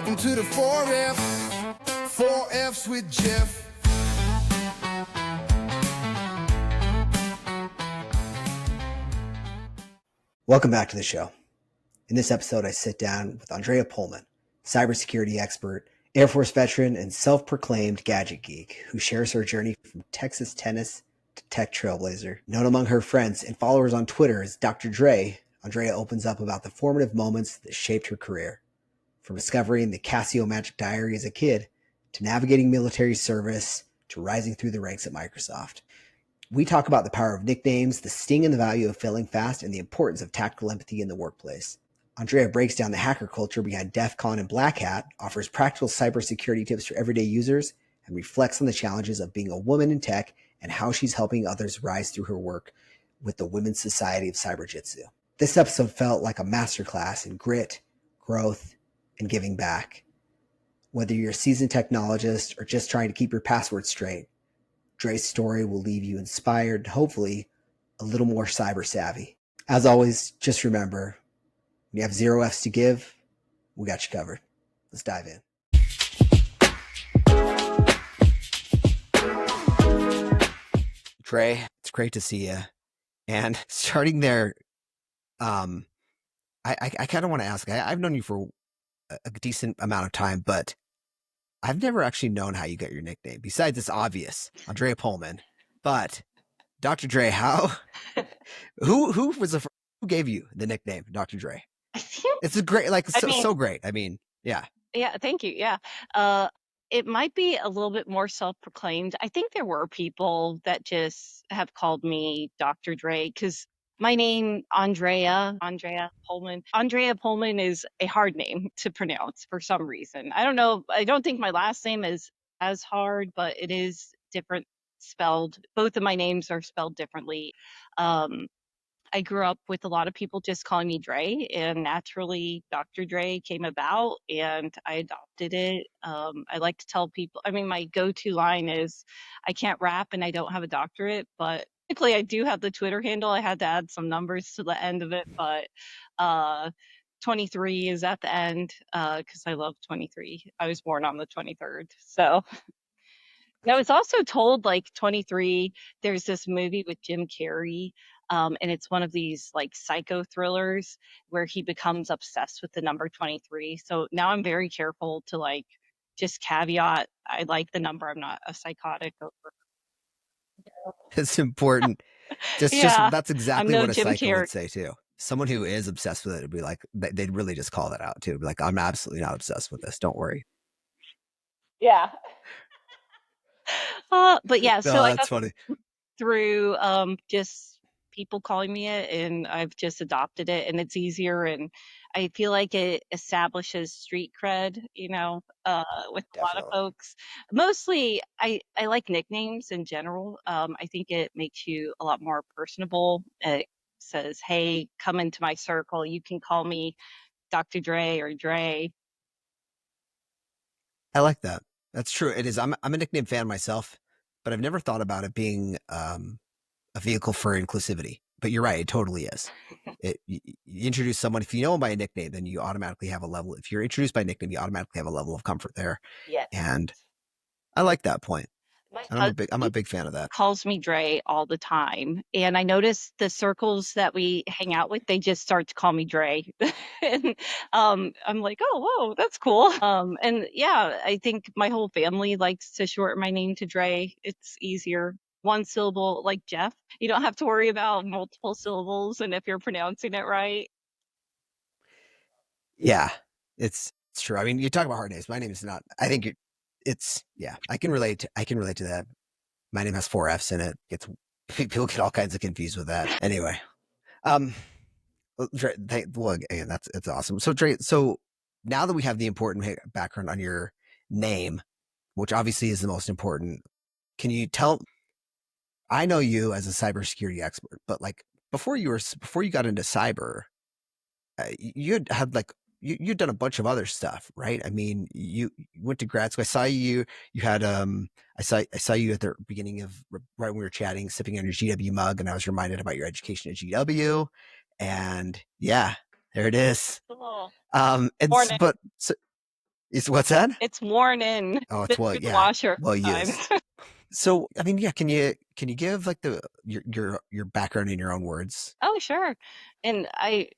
Welcome to the 4F, 4Fs with Jeff. Welcome back to the show. In this episode, I sit down with Andreae Pohlman, cybersecurity expert, Air Force veteran, and self-proclaimed gadget geek who shares her journey from Texas tennis to tech trailblazer. Known among her friends and followers on Twitter as Dr. Dre, Andreae opens up about the formative moments that shaped her career. From discovering the Casio Magic Diary as a kid, to navigating military service, to rising through the ranks at Microsoft. We talk about the power of nicknames, the sting and the value of failing fast, and the importance of tactical empathy in the workplace. Andreae breaks down the hacker culture behind DEF CON and Black Hat, offers practical cybersecurity tips for everyday users, and reflects on the challenges of being a woman in tech and how she's helping others rise through her work with the Women's Society of Cyberjutsu. This episode felt like a masterclass in grit, growth, and giving back. Whether you're a seasoned technologist or just trying to keep your password straight, Dre's story will leave you inspired, hopefully a little more cyber savvy. As always, just remember, when you have 0 Fs to give, we got you covered. Let's dive in. Dre, it's great to see you. And starting there, I kind of want to ask, I've known you for a decent amount of time, but I've never actually known how you got your nickname. Besides, it's obvious, Andreae Pohlman. But Dr. Dre, who gave you the nickname Dr. Dre? It's a great, so great. I mean, yeah. Yeah, thank you. Yeah. It might be a little bit more self-proclaimed. I think there were people that just have called me Dr. Dre because my name, Andreae Pohlman. Andreae Pohlman is a hard name to pronounce for some reason. I don't know. I don't think my last name is as hard, but it is different spelled. Both of my names are spelled differently. I grew up with a lot of people just calling me Dre, and naturally Dr. Dre came about and I adopted it. I like to tell people, my go-to line is, I can't rap and I don't have a doctorate, but technically I do have the Twitter handle. I had to add some numbers to the end of it, but 23 is at the end because I love 23. I was born on the 23rd. So I was also told 23, there's this movie with Jim Carrey, and it's one of these psycho thrillers where he becomes obsessed with the number 23. So now I'm very careful to just caveat, I like the number. I'm not a psychotic. It's important. Yeah, That's exactly no what a Jim psycho Carrey. would say too. Someone who is obsessed with it would be like, they'd really just call that out too. Be like, I'm absolutely not obsessed with this. Don't worry. Yeah. But yeah, so No, I that's got funny. through just people calling me it, and I've just adopted it, and it's easier, and I feel like it establishes street cred, with a lot of Definitely. folks. Mostly I like nicknames in general. I think it makes you a lot more personable. It says, hey, come into my circle, you can call me Dr. Dre or Dre. I like that. That's true. It is. I'm a nickname fan myself, but I've never thought about it being a vehicle for inclusivity. But you're right. It totally is. You introduce someone, if you know them by a nickname, then you automatically have a level. If you're introduced by a nickname, you automatically have a level of comfort there. Yes. And I like that point. My And I'm a big fan of that. calls me Dre all the time. And I notice the circles that we hang out with, they just start to call me Dre. And I'm like, oh, whoa, that's cool. And yeah, I think my whole family likes to shorten my name to Dre. It's easier. One syllable, like Jeff. You don't have to worry about multiple syllables and if you're pronouncing it right. Yeah, it's true. I mean, you talk about hard names. My name is not. I think I can relate to that. My name has 4 Fs in it. People get all kinds of confused with that. Anyway, Dre, again, it's awesome. So Dre, so now that we have the important background on your name, which obviously is the most important, can you tell? I know you as a cybersecurity expert, but before you got into cyber, you had you'd done a bunch of other stuff, right? I mean, you went to grad school. I saw you had, I saw you at the beginning of, right when we were chatting, sipping on your GW mug, and I was reminded about your education at GW, and yeah, there it is. Cool. And Morning. but so, Is what's that? It's worn in. Oh, Been it's well, through the yeah. washer Well a few used. times. So, I mean, yeah, can you give like your background in your own words? Oh, sure. And I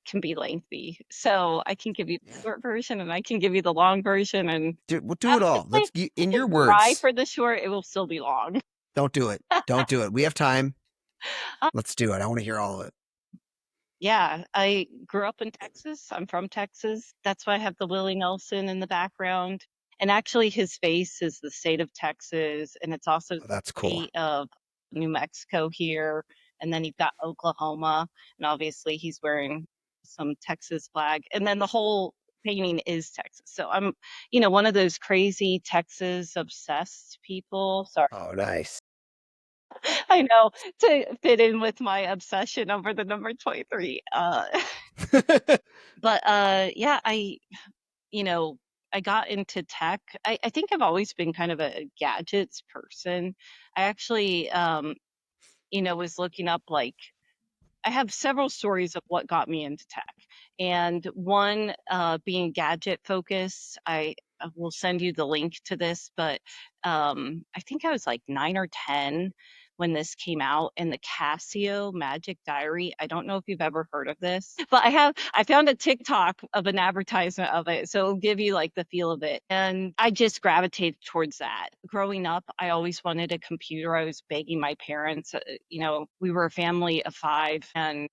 can be lengthy. So I can give you the Yeah. short version and I can give you the long version. And We'll do it all. honestly, I In can your try words. for the short, it will still be long. Don't do it. Don't do it. We have time. Um, Let's do it. I want to hear all of it. yeah, I grew up in Texas. I'm from Texas. That's why I have the Willie Nelson in the background. And actually, his face is the state of Texas, and it's also Oh, the that's cool. state of New Mexico here. And then you've got Oklahoma, and obviously he's wearing some Texas flag. And then the whole painting is Texas. So I'm, one of those crazy Texas obsessed people. Sorry. Oh, nice. I know, to fit in with my obsession over the number 23. But yeah, you know, I got into tech. I think I've always been kind of a gadgets person. I actually was looking up like I have several stories of what got me into tech. And one being gadget focused. I will send you the link to this, but I think I was like 9 or 10 when this came out in the Casio Magic Diary. I don't know if you've ever heard of this, but I found a TikTok of an advertisement of it. So it'll give you like the feel of it. And I just gravitated towards that. Growing up, I always wanted a computer. I was begging my parents. We were a family of five, and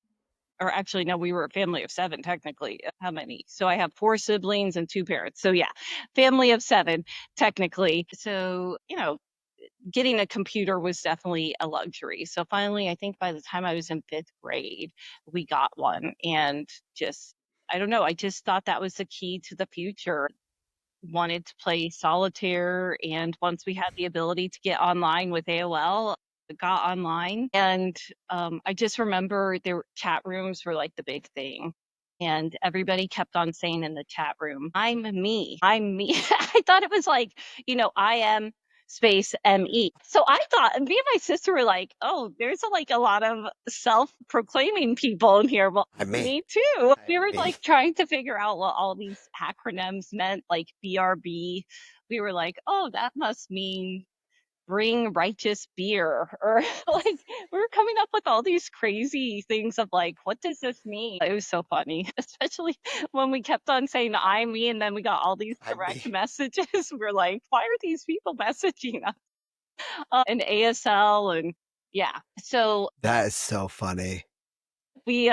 or actually no, we were a family of seven technically. How many? So I have four siblings and two parents. So yeah, family of seven technically. So, getting a computer was definitely a luxury. So finally, I think by the time I was in fifth grade, we got one. And just, I don't know, I just thought that was the key to the future. Wanted to play solitaire. And once we had the ability to get online with AOL, I got online. And I just remember chat rooms were like the big thing. And everybody kept on saying in the chat room, I'm me. I'm me. I thought it was like, I am space ME. So I thought, me and my sister were like, oh, there's like a lot of self-proclaiming people in here. Well, I'm me. me too. We I'm were me. like trying to figure out what all these acronyms meant, like BRB. We were like, oh, that must mean bring righteous beer, or like we were coming up with all these crazy things of like, what does this mean? It was so funny, especially when we kept on saying I me, and then we got all these I'm direct me. messages. We're like, why are these people messaging us? And ASL, and yeah. So That is so funny. we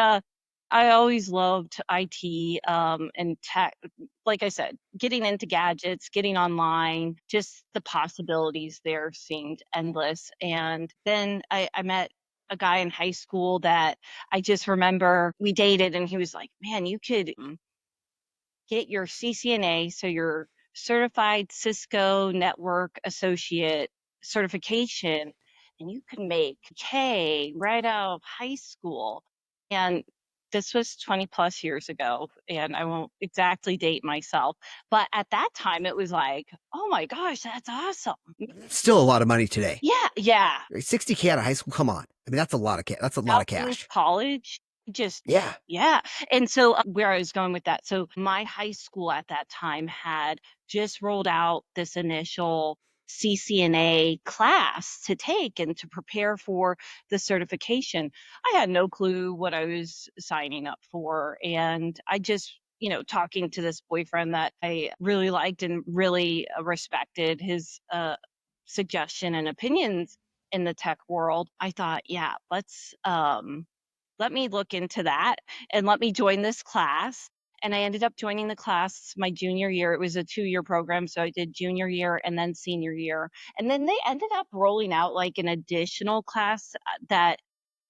I always loved IT and tech. Like I said, getting into gadgets, getting online, just the possibilities there seemed endless. And then I met a guy in high school that I just remember we dated, and he was like, man, you could get your CCNA, so your certified Cisco network associate certification, and you can make K right out of high school. And this was 20 plus years ago, and I won't exactly date myself, but at that time it was like, oh my gosh, that's awesome. Still a lot of money today. Yeah, yeah. 60K out of high school. Come on. I mean, that's a lot of That's a lot Out of through cash. college, just Yeah. yeah. And so where I was going with that, so my high school at that time had just rolled out this initial CCNA class to take and to prepare for the certification. I had no clue what I was signing up for, and I just talking to this boyfriend that I really liked and really respected his suggestion and opinions in the tech world. I thought, yeah, let me look into that and let me join this class. And I ended up joining the class my junior year. It was a 2-year program. So I did junior year and then senior year. And then they ended up rolling out like an additional class that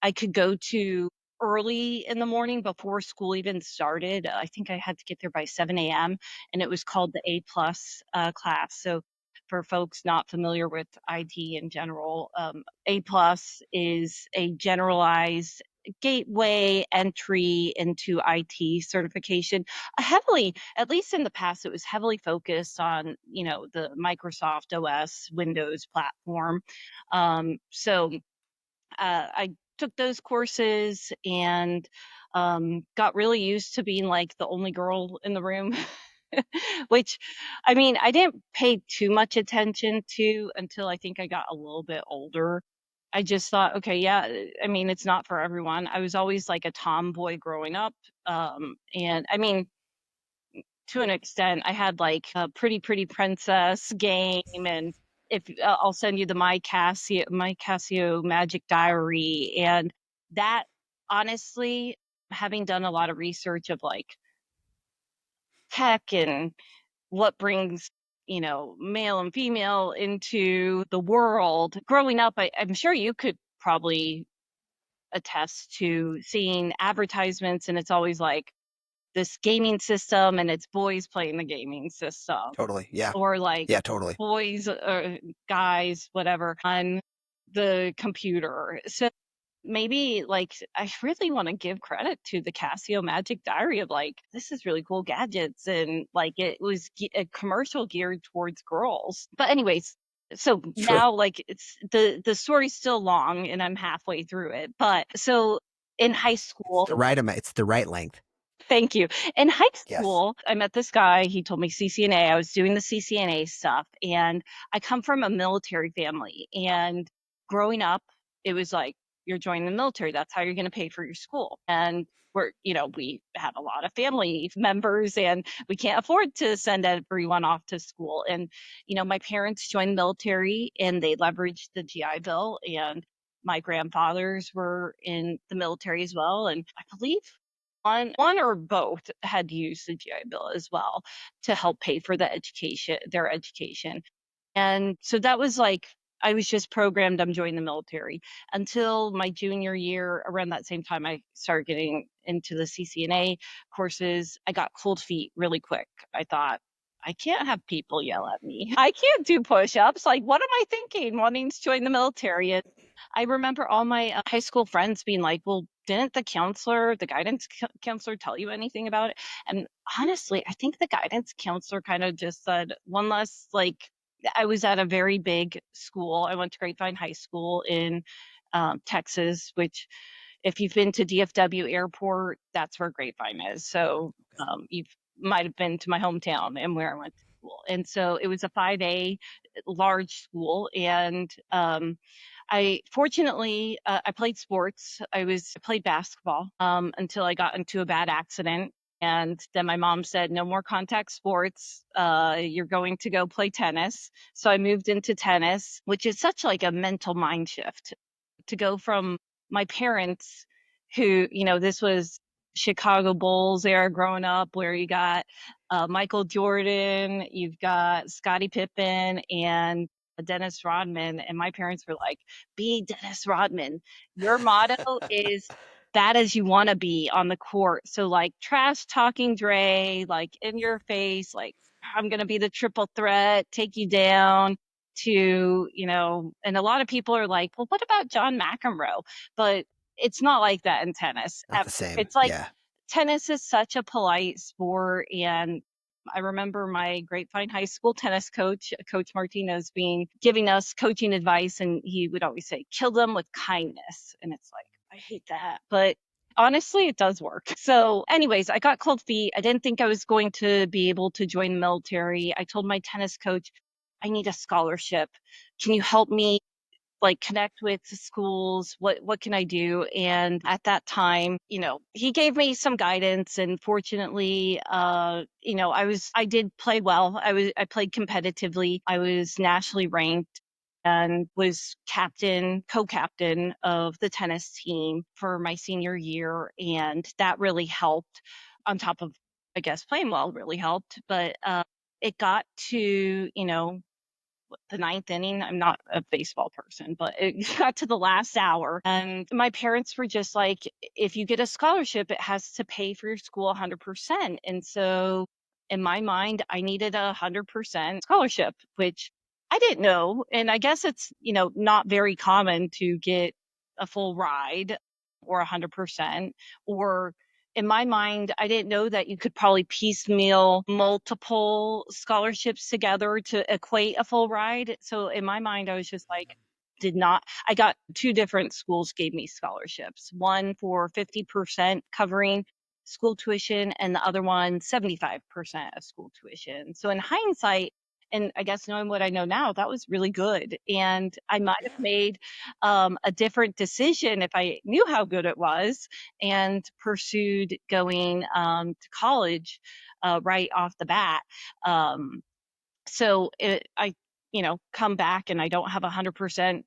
I could go to early in the morning before school even started. I think I had to get there by 7 a.m. and it was called the A plus class. So for folks not familiar with IT in general, A plus is a generalized gateway entry into IT certification. Heavily, at least in the past, it was heavily focused on the Microsoft OS Windows platform. So I took those courses and got really used to being like the only girl in the room. which, I mean, I didn't pay too much attention to until I think I got a little bit older. I just thought, okay, yeah, I mean, it's not for everyone. I was always like a tomboy growing up. And I mean, to an extent, I had like a pretty princess game, and if I'll send you the my Casio Magic Diary, and that, honestly, having done a lot of research of like tech and what brings, male and female into the world. Growing up, I'm sure you could probably attest to seeing advertisements, and it's always like this gaming system, and it's boys playing the gaming system, Totally. Yeah. or like Yeah, totally. boys or guys, whatever, on the computer. So maybe like I really want to give credit to the Casio Magic Diary of like, this is really cool gadgets, and like it was a commercial geared towards girls. But anyways, so True. now like it's the story's still long and I'm halfway through it. But so in high It's school, the right amount. It's the right length. thank you. In high Yes. school, I met this guy. He told me CCNA. I was doing the CCNA stuff, and I come from a military family. And growing up, it was like, you're joining the military. That's how you're going to pay for your school. And we have a lot of family members, and we can't afford to send everyone off to school. And, my parents joined the military, and they leveraged the GI Bill, and my grandfathers were in the military as well. And I believe one or both had used the GI Bill as well to help pay for their education. And so that was like, I was just programmed, I'm joining the military until my junior year. Around that same time, I started getting into the CCNA courses. I got cold feet really quick. I thought, I can't have people yell at me. I can't do push ups. Like, what am I thinking wanting to join the military? And I remember all my high school friends being like, well, didn't the guidance counselor tell you anything about it? And honestly, I think the guidance counselor kind of just said one less, like, I was at a very big school. I went to Grapevine High School in Texas, which, if you've been to DFW Airport, that's where Grapevine is. So you might have been to my hometown and where I went to school. And so it was a 5A large school. And I fortunately, I played sports. I played basketball until I got into a bad accident. And then my mom said, no more contact sports. You're going to go play tennis. So I moved into tennis, which is such like a mental mind shift to go from my parents who, this was Chicago Bulls era growing up, where you got Michael Jordan, you've got Scottie Pippen, and Dennis Rodman. And my parents were like, be Dennis Rodman. Your motto is bad as you want to be on the court. So, like, trash talking Dre, like in your face, like, I'm going to be the triple threat, take you down to, and a lot of people are like, well, what about John McEnroe? But it's not like that in tennis Not ever. the same. It's like Yeah. tennis is such a polite sport. And I remember my Grapevine High School tennis coach, Coach Martinez, giving us coaching advice, and he would always say, kill them with kindness. And it's like, I hate that. But honestly, it does work. So, anyways, I got cold feet. I didn't think I was going to be able to join the military. I told my tennis coach, I need a scholarship. Can you help me like connect with the schools? What can I do? And at that time, he gave me some guidance, and fortunately, I did play well. I played competitively. I was nationally ranked and was co-captain of the tennis team for my senior year, and that really helped, on top of, I guess, playing well really helped. But it got to, the ninth inning. I'm not a baseball person, but it got to the last hour. And my parents were just like, if you get a scholarship, it has to pay for your school 100%. And so in my mind, I needed 100% scholarship, which I didn't know. And I guess it's, not very common to get a full ride or 100%, or in my mind, I didn't know that you could probably piecemeal multiple scholarships together to equate a full ride. So in my mind, I was just like, I got two different schools gave me scholarships, one for 50% covering school tuition, and the other one 75% of school tuition. So in hindsight, and I guess knowing what I know now, that was really good. And I might have made a different decision if I knew how good it was and pursued going to college right off the bat. Um, I, come back and I don't have 100%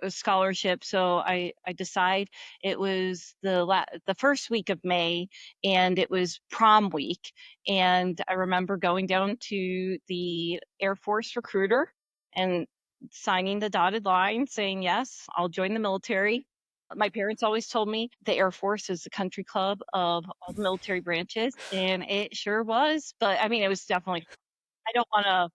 scholarship. So I decide it was the first week of May, and it was prom week. And I remember going down to the Air Force recruiter and signing the dotted line saying, yes, I'll join the military. My parents always told me the Air Force is the country club of all the military branches, and it sure was. But I mean, it was definitely, I don't want to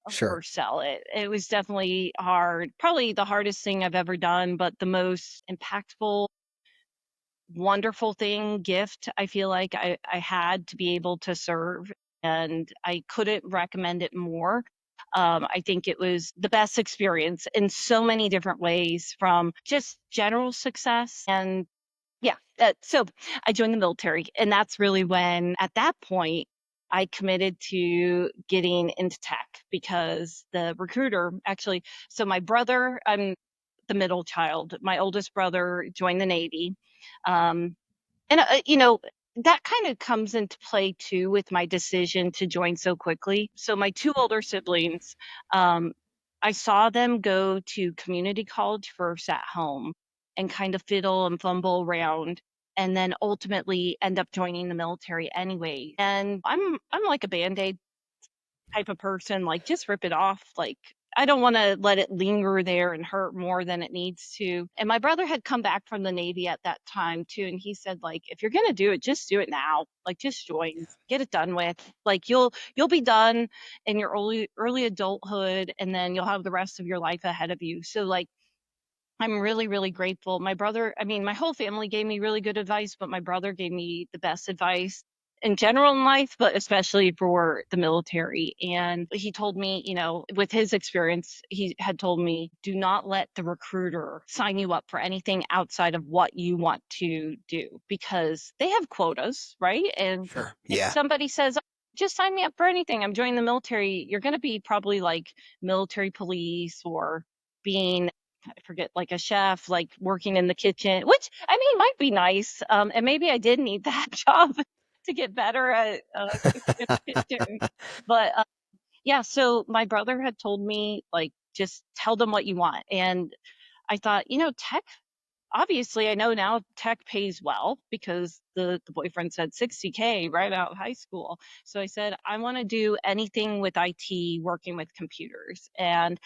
Sure. oversell it. It was definitely hard, probably the hardest thing I've ever done, but the most impactful, wonderful gift I feel like I had to be able to serve. And I couldn't recommend it more. I think it was the best experience in so many different ways, from just general success and yeah. So I joined the military, and that's really when, at that point, I committed to getting into tech, because the recruiter actually, so my brother, I'm the middle child. My oldest brother joined the Navy. Um, and, that kind of comes into play too with my decision to join so quickly. So my two older siblings, um, I saw them go to community college first at home and kind of fiddle and fumble around, and then ultimately end up joining the military anyway. And I'm like a band-aid type of person, like just rip it off. Like I don't want to let it linger there and hurt more than it needs to. And my brother had come back from the Navy at that time too, and he said, like, if you're gonna do it, just do it now. Like just join, get it done with. Like you'll be done in your early adulthood, and then you'll have the rest of your life ahead of you. So like I'm really, really grateful. My brother, I mean, my whole family gave me really good advice, but my brother gave me the best advice in general in life, but especially for the military. And he told me, with his experience, he had told me, do not let the recruiter sign you up for anything outside of what you want to do, because they have quotas, right? And Sure. if Yeah. somebody says, just sign me up for anything, I'm joining the military, you're going to be probably like military police, or being, I forget, like a chef, like working in the kitchen, which I mean might be nice. And maybe I did need that job to get better at cooking in the kitchen. But yeah, so my brother had told me, like, just tell them what you want. And I thought, tech, obviously, I know now tech pays well, because the boyfriend said 60K right out of high school. So I said, I want to do anything with IT, working with computers. And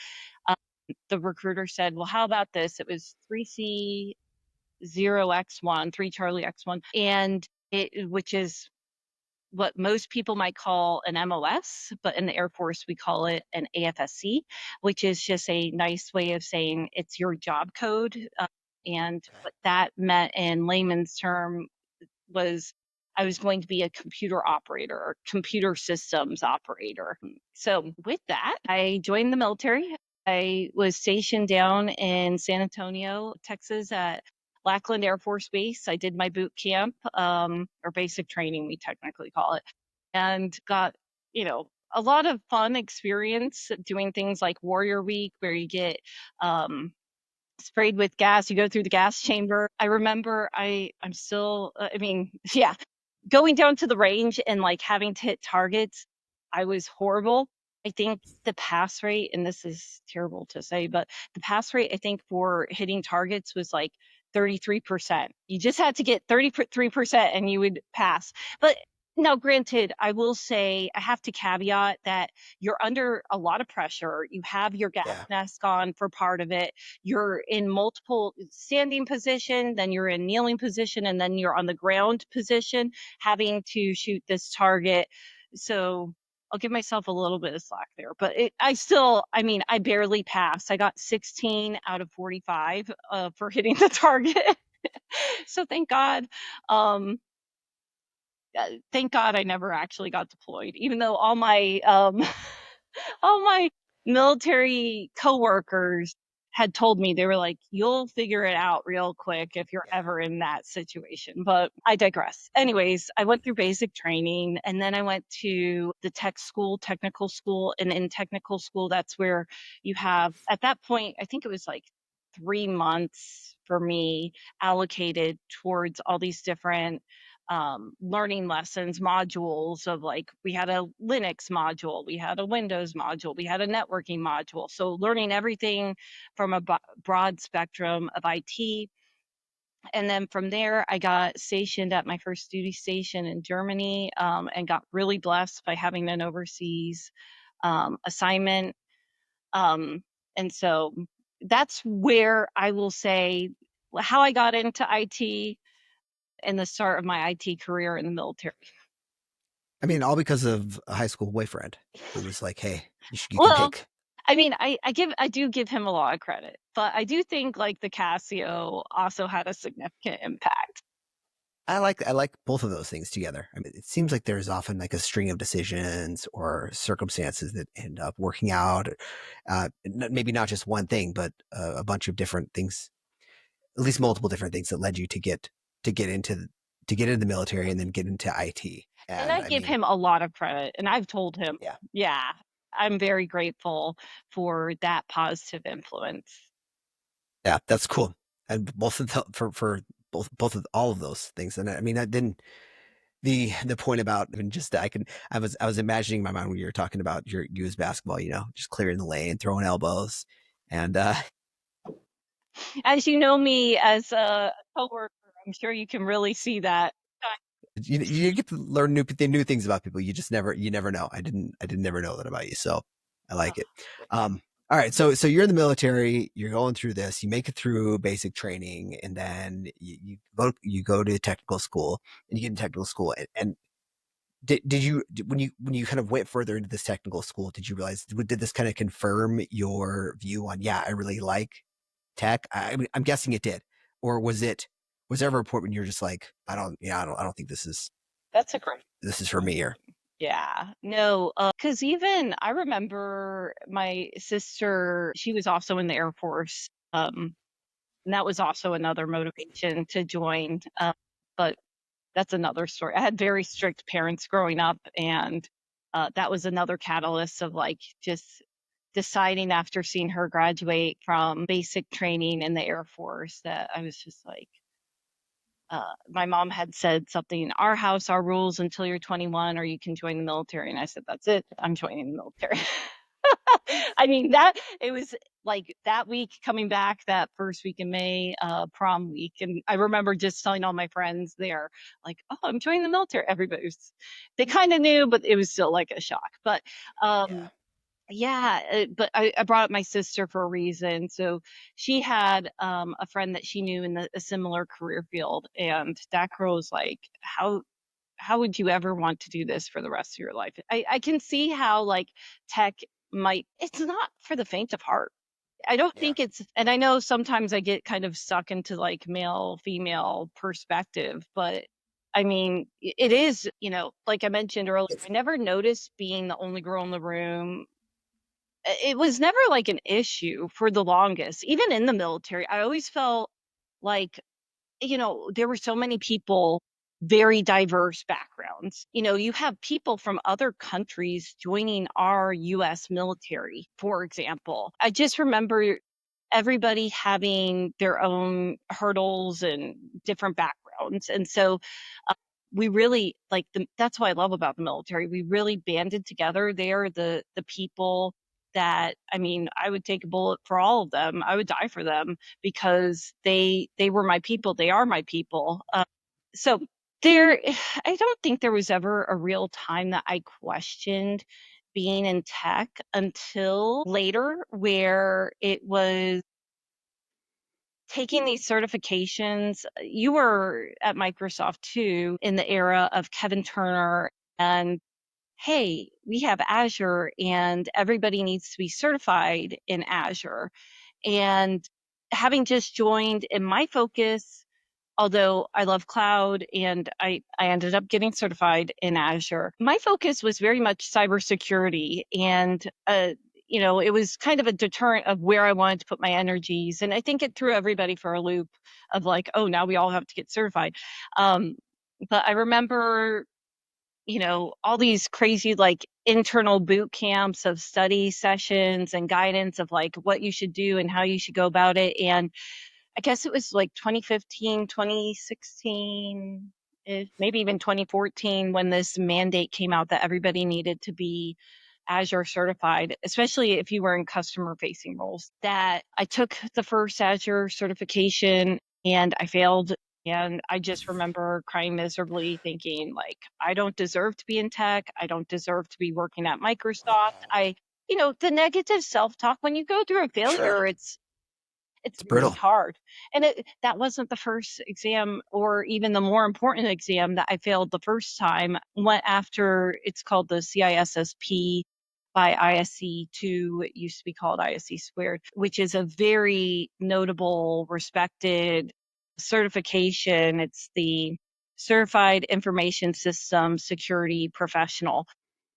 the recruiter said, well, how about this? It was 3C0X1, 3 Charlie X1, and which is what most people might call an MOS, but in the Air Force, we call it an AFSC, which is just a nice way of saying it's your job code. And what that meant in layman's term was I was going to be a computer operator, or computer systems operator. So with that, I joined the military. I was stationed down in San Antonio, Texas, at Lackland Air Force Base. I did my boot camp, or basic training, we technically call it, and got, a lot of fun experience doing things like Warrior Week, where you get sprayed with gas. You go through the gas chamber. I remember I'm still, I mean, yeah, going down to the range and like having to hit targets, I was horrible. I think the pass rate, and this is terrible to say, but the pass rate, I think, for hitting targets was like 33%. You just had to get 33% and you would pass. But now, granted, I will say, I have to caveat that you're under a lot of pressure. You have your gas Yeah. mask on for part of it. You're in multiple standing position, then you're in kneeling position, and then you're on the ground position, having to shoot this target. So I'll give myself a little bit of slack there, but I mean, I barely passed. I got 16 out of 45 for hitting the target. So thank God. Um, Thank God I never actually got deployed, even though all my military coworkers had told me, they were like, you'll figure it out real quick if you're ever in that situation. But I digress. Anyways, I went through basic training, and then I went to the technical school. And in technical school, that's where you have, at that point, I think it was like 3 months for me allocated towards all these different learning lessons, modules of, like, we had a Linux module, we had a Windows module, we had a networking module. So learning everything from a broad spectrum of IT. And then from there, I got stationed at my first duty station in Germany, and got really blessed by having an overseas assignment. Um, and so that's where I will say how I got into IT and the start of my IT career in the military. I mean, all because of a high school boyfriend who was like, "Hey, you can Well, pick." I mean, I do give him a lot of credit, but I do think like the Casio also had a significant impact. I like both of those things together. I mean, it seems like there's often like a string of decisions or circumstances that end up working out. Maybe not just one thing, but a bunch of different things, at least multiple different things that led you to get into the military and then get into IT. And And I I give mean, him a lot of credit, and I've told him, yeah, yeah, I'm very grateful for that positive influence. yeah, that's cool. And both of the, for both of all of those things. And I mean, I didn't the point about, I mean, just that I was imagining in my mind when you were talking about your U.S. basketball, just clearing the lane, throwing elbows, and As you know me as a coworker, I'm sure you can really see that. you get to learn new things about people. You never know. I didn't never know that about you, so I like it. All right, so you're in the military, you're going through this, you make it through basic training, and then you go to technical school, and you get in technical school, and when you kind of went further into this technical school, did you realize, did this kind of confirm your view on, yeah, I really like tech? I mean, I'm guessing it did, or was there ever a point when you're just like, I don't think That's a great this is for me, question. or Yeah, no, because even I remember my sister, she was also in the Air Force. And that was also another motivation to join. But that's another story. I had very strict parents growing up, and that was another catalyst of like just deciding after seeing her graduate from basic training in the Air Force that I was just like, my mom had said something in our house, our rules until you're 21 or you can join the military. And I said, that's it. I'm joining the military. I mean, that it was like that week coming back, that first week in May, prom week. And I remember just telling all my friends there, like, oh, I'm joining the military. Everybody was, they kind of knew, but it was still like a shock. But yeah, yeah, but I brought up my sister for a reason. So she had a friend that she knew in a similar career field, and that girl was like, how would you ever want to do this for the rest of your life? I can see how like tech might, it's not for the faint of heart. I don't yeah, think it's, and I know sometimes I get kind of stuck into like male female perspective, but I mean, it is, like I mentioned earlier, it's I never noticed being the only girl in the room. It was never like an issue for the longest. Even in the military, I always felt like, there were so many people, very diverse backgrounds. You have people from other countries joining our US military, for example. I just remember everybody having their own hurdles and different backgrounds. And so we really like that's what I love about the military. We really banded together. They're the people that, I mean, I would take a bullet for all of them. I would die for them because they were my people. They are my people. So there, I don't think there was ever a real time that I questioned being in tech until later, where it was taking these certifications. You were at Microsoft too in the era of Kevin Turner and, hey, we have Azure and everybody needs to be certified in Azure. And having just joined, in my focus, although I love cloud and I ended up getting certified in Azure, my focus was very much cybersecurity. And it was kind of a deterrent of where I wanted to put my energies. And I think it threw everybody for a loop of like, oh, now we all have to get certified. Um, but I remember, all these crazy like internal boot camps of study sessions and guidance of like what you should do and how you should go about it. And I guess it was like 2015, 2016, maybe even 2014 when this mandate came out that everybody needed to be Azure certified, especially if you were in customer facing roles. That I took the first Azure certification and I failed. And I just remember crying miserably, thinking, like, I don't deserve to be in tech. I don't deserve to be working at Microsoft. The negative self talk when you go through a Sure. failure, it's It's really brutal. hard. And that wasn't the first exam or even the more important exam that I failed the first time. Went after, it's called the CISSP by ISC2. It used to be called ISC squared, which is a very notable, respected certification. It's the Certified Information System Security Professional.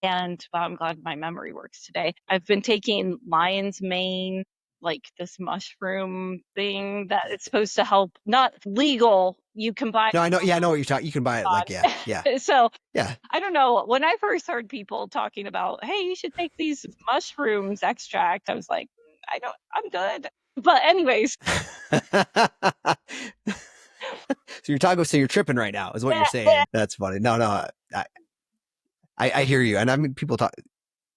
And wow, I'm glad my memory works today. I've been taking lion's mane, like this mushroom thing that it's supposed to help, not legal. You can buy No, I know. Yeah, I know what you're talking. You can buy it. Like, yeah, yeah, it. So yeah. I don't know. When I first heard people talking about, hey, you should take these mushrooms extract, I was like, I'm good. But anyways, So you're talking. So you're tripping right now, is what you're saying. That's funny. No, no, I hear you. And I mean, people talk.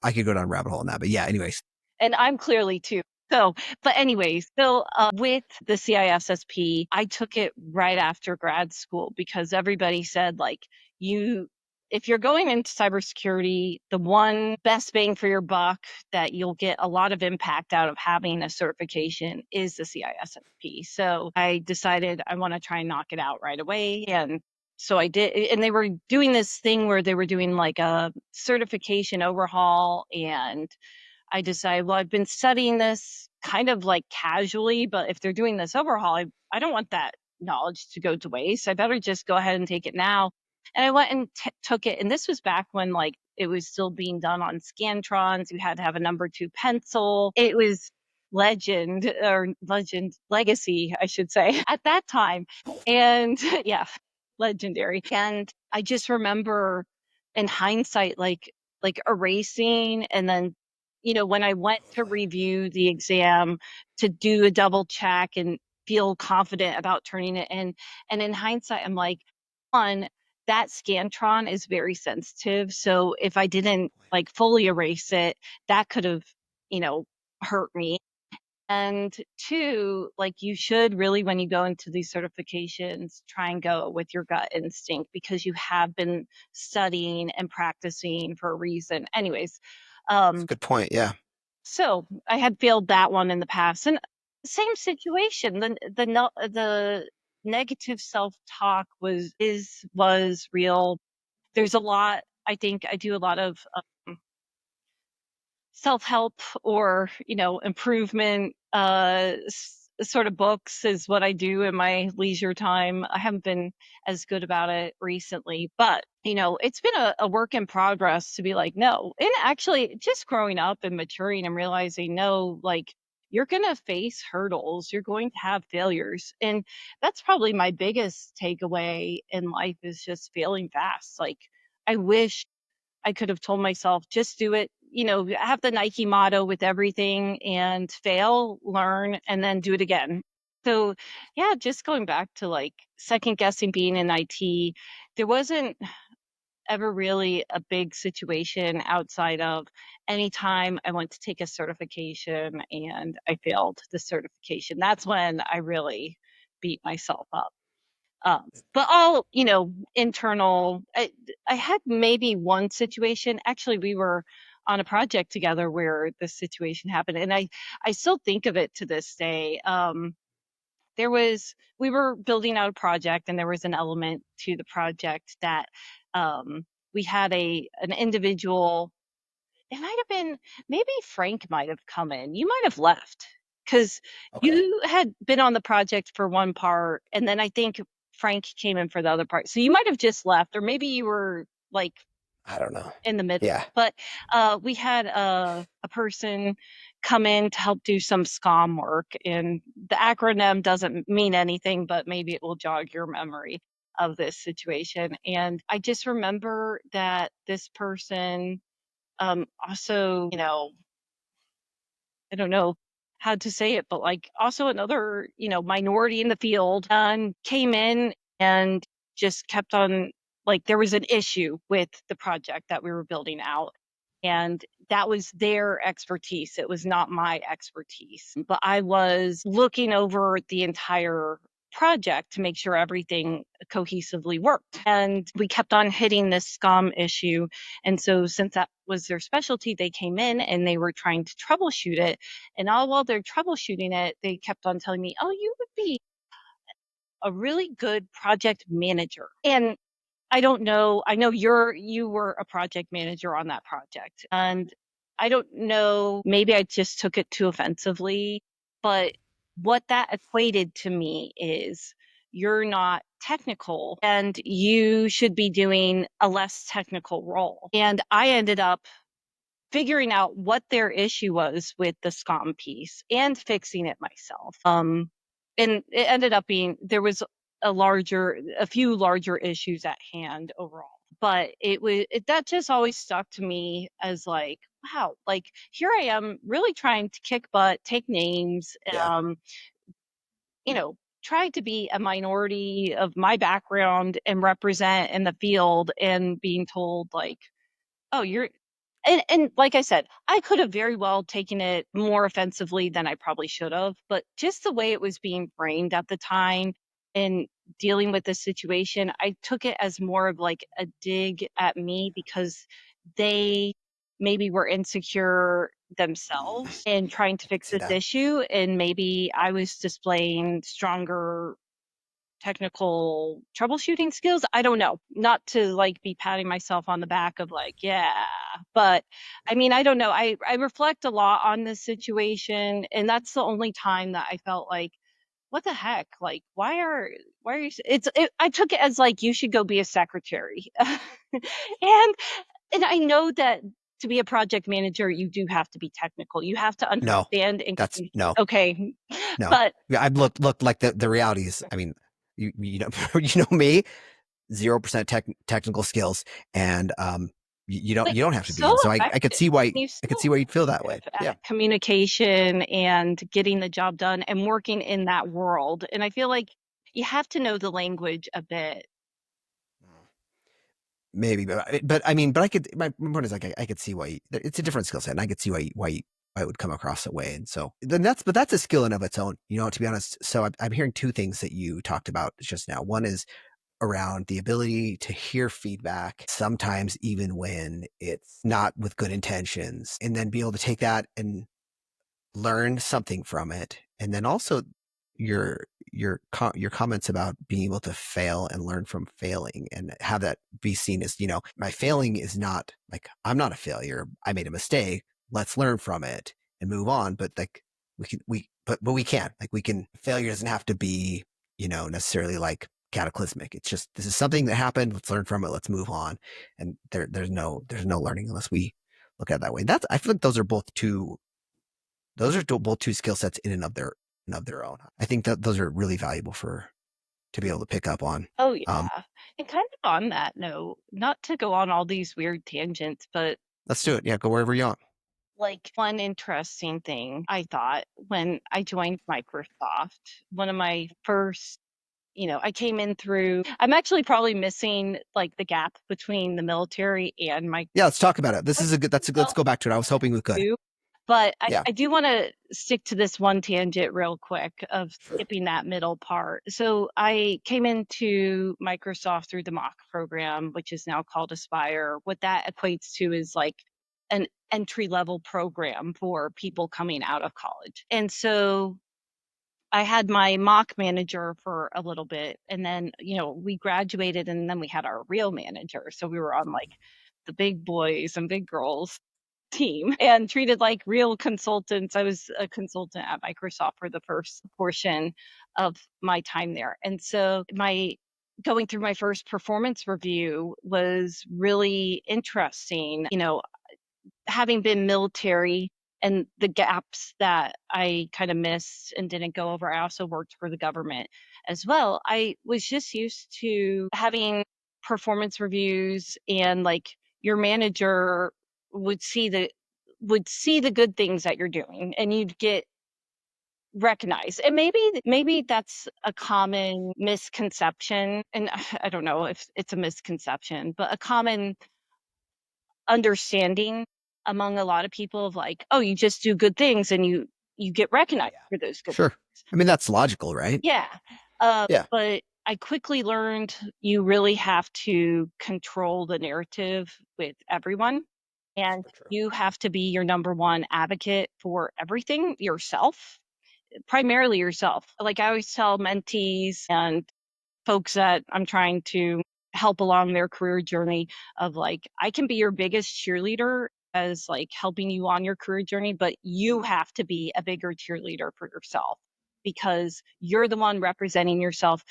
I could go down a rabbit hole on that, but yeah. Anyways, and I'm clearly too. So, but anyways, with the CISSP, I took it right after grad school because everybody said, like, if you're going into cybersecurity, the one best bang for your buck that you'll get a lot of impact out of having a certification is the CISSP. So I decided I want to try and knock it out right away. And so I did. And they were doing this thing where they were doing like a certification overhaul, and I decided, well, I've been studying this kind of like casually, but if they're doing this overhaul, I don't want that knowledge to go to waste. I better just go ahead and take it now. And I went and took it. And this was back when like it was still being done on Scantrons. You had to have a number 2 pencil. It was legacy, I should say, at that time. And yeah, legendary. And I just remember in hindsight, like erasing, and then when I went to review the exam to do a double check and feel confident about turning it in, and in hindsight I'm like, one, that Scantron is very sensitive, so if I didn't like fully erase it, that could have hurt me. And two, like, you should really, when you go into these certifications, try and go with your gut instinct because you have been studying and practicing for a reason. Anyways, it's a um, good point. Yeah. so I had failed that one in the past, and same situation. The negative self talk was real. There's a lot. I think I do a lot of self-help or improvement sort of books is what I do in my leisure time. I haven't been as good about it recently, but it's been a work in progress to be like, no. And actually just growing up and maturing and realizing, no, like, you're going to face hurdles, you're going to have failures, and that's probably my biggest takeaway in life, is just failing fast. Like, I wish I could have told myself, just do it. Have the Nike motto with everything, and fail, learn, and then do it again. So, yeah, just going back to like second guessing being in IT, there wasn't ever really a big situation outside of any time I went to take a certification and I failed the certification. That's when I really beat myself up. But all, internal. I had maybe one situation. Actually, we were on a project together where this situation happened, and I still think of it to this day. We were building out a project, and there was an element to the project that we had an individual. It might have been, maybe Frank might have come in. You might have left because Okay. you had been on the project for one part, and then I think Frank came in for the other part. So you might have just left, or maybe you were like I don't know. in the middle. Yeah. But we had a person come in to help do some SCOM work, and the acronym doesn't mean anything, but maybe it will jog your memory of this situation. And I just remember that this person also, I don't know how to say it, but like also another, minority in the field came in and just kept on, like, there was an issue with the project that we were building out. And that was their expertise. It was not my expertise. But I was looking over the entire project to make sure everything cohesively worked. And we kept on hitting this SCOM issue. And so, since that was their specialty, they came in and they were trying to troubleshoot it. And all while they're troubleshooting it, they kept on telling me, "Oh, you would be a really good project manager." And I don't know. I know you were a project manager on that project. And I don't know, maybe I just took it too offensively, but what that equated to me is you're not technical and you should be doing a less technical role. And I ended up figuring out what their issue was with the SCOM piece and fixing it myself. And it ended up being there was a few larger issues at hand overall. But that just always stuck to me as like, wow, like here I am really trying to kick butt, take names, Yeah. you know, try to be a minority of my background and represent in the field, and being told like, oh, you're and like I said, I could have very well taken it more offensively than I probably should have, but just the way it was being framed at the time and dealing with the situation, I took it as more of like a dig at me because they maybe were insecure themselves and trying to I can fix see this that. issue, and maybe I was displaying stronger technical troubleshooting skills. I don't know. Not to like be patting myself on the back of like, yeah, but I mean, I don't know. I reflect a lot on this situation, and that's the only time that I felt like, what the heck? Like, why are you I took it as like you should go be a secretary. and and I know that to be a project manager, you do have to be technical. You have to No, understand and that's no, okay. no. But Yeah, I've looked like the reality is, I mean, you know, you know me, 0% technical skills, and But you don't have you're to be. so And so I could effective. see why You're I could so see why you'd feel that way. effective Yeah. at communication and getting the job done and working in that world. And I feel like you have to know the language a bit. Maybe, but I mean, but I could. My point is like I could see why it's a different skill set, and I could see why I would come across that way. And so then that's a skill in of its own, you know. To be honest, so I'm hearing two things that you talked about just now. One is around the ability to hear feedback, sometimes even when it's not with good intentions, and then be able to take that and learn something from it. And then also your your comments about being able to fail and learn from failing and have that be seen as, you know, my failing is not like I'm not a failure. I made a mistake. Let's learn from it and move on. But like but we can, like, we can, failure doesn't have to be, you know, necessarily like cataclysmic. It's just, this is something that happened. Let's learn from it. Let's move on. And there's no learning unless we look at it that way. That's, I feel like those are both two skill sets in and of their own. I think that those are really valuable for to be able to pick up on. Oh, Um, yeah. And kind of on that note, not to go on all these weird tangents, but let's do it. Yeah, go wherever you want. like one interesting thing I thought when I joined Microsoft, one of my first, I came in through, I'm actually probably missing like the gap between the military and my Yeah, let's talk about it. This is a good. That's a good. Let's go back to it. I was hoping we could. too. But Yeah, I do want to stick to this one tangent real quick of skipping that middle part. So I came into Microsoft through the mock program, which is now called Aspire. What that equates to is like an entry level program for people coming out of college. And so I had my mock manager for a little bit, and then, we graduated, and then we had our real manager. So we were on like the big boys and big girls team and treated like real consultants. I was a consultant at Microsoft for the first portion of my time there. And so my going through my first performance review was really interesting. Having been military and the gaps that I kind of missed and didn't go over, I also worked for the government as well. I was just used to having performance reviews, and like your manager would see the good things that you're doing and you'd get recognized. And maybe that's a common misconception, and I don't know if it's a misconception, but a common understanding among a lot of people of like, oh, you just do good things and you get recognized Yeah. for those good Sure. I mean, that's logical, right? yeah. Yeah. But I quickly learned you really have to control the narrative with everyone, and Super true. you have to be your number one advocate for everything yourself, primarily yourself. Like I always tell mentees and folks that I'm trying to help along their career journey of like, I can be your biggest cheerleader as like helping you on your career journey, but you have to be a bigger cheerleader for yourself because you're the one representing yourself.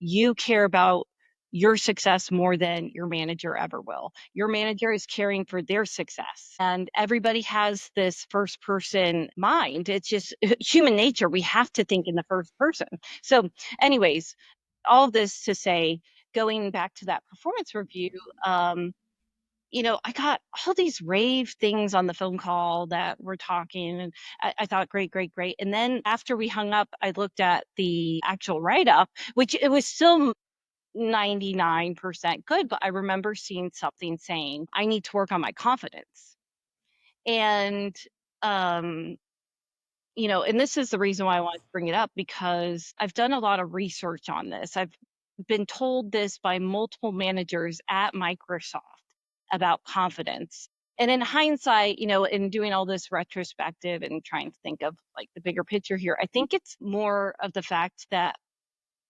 You care about your success more than your manager ever will. Your manager is caring for their success. And everybody has this first person mind. It's just human nature. We have to think in the first person. So, anyways, all of this to say, going back to that performance review, um, I got all these rave things on the phone call that we're talking, and I thought, great, great, great. And then after we hung up, I looked at the actual write up, which it was still 99% good, but I remember seeing something saying, I need to work on my confidence. And, um, and this is the reason why I wanted to bring it up because I've done a lot of research on this. I've been told this by multiple managers at Microsoft about confidence. And in hindsight, in doing all this retrospective and trying to think of like the bigger picture here, I think it's more of the fact that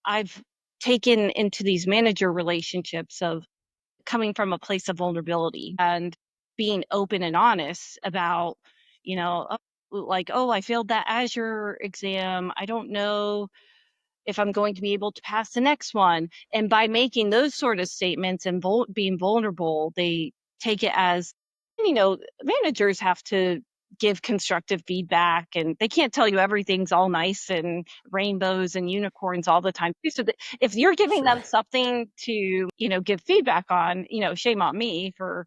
I've taken into these manager relationships of coming from a place of vulnerability and being open and honest about, like, oh, I failed that Azure exam. I don't know if I'm going to be able to pass the next one. And by making those sort of statements and being vulnerable, they take it as, managers have to give constructive feedback and they can't tell you everything's all nice and rainbows and unicorns all the time. So if you're giving Sure. them something to, give feedback on, shame on me for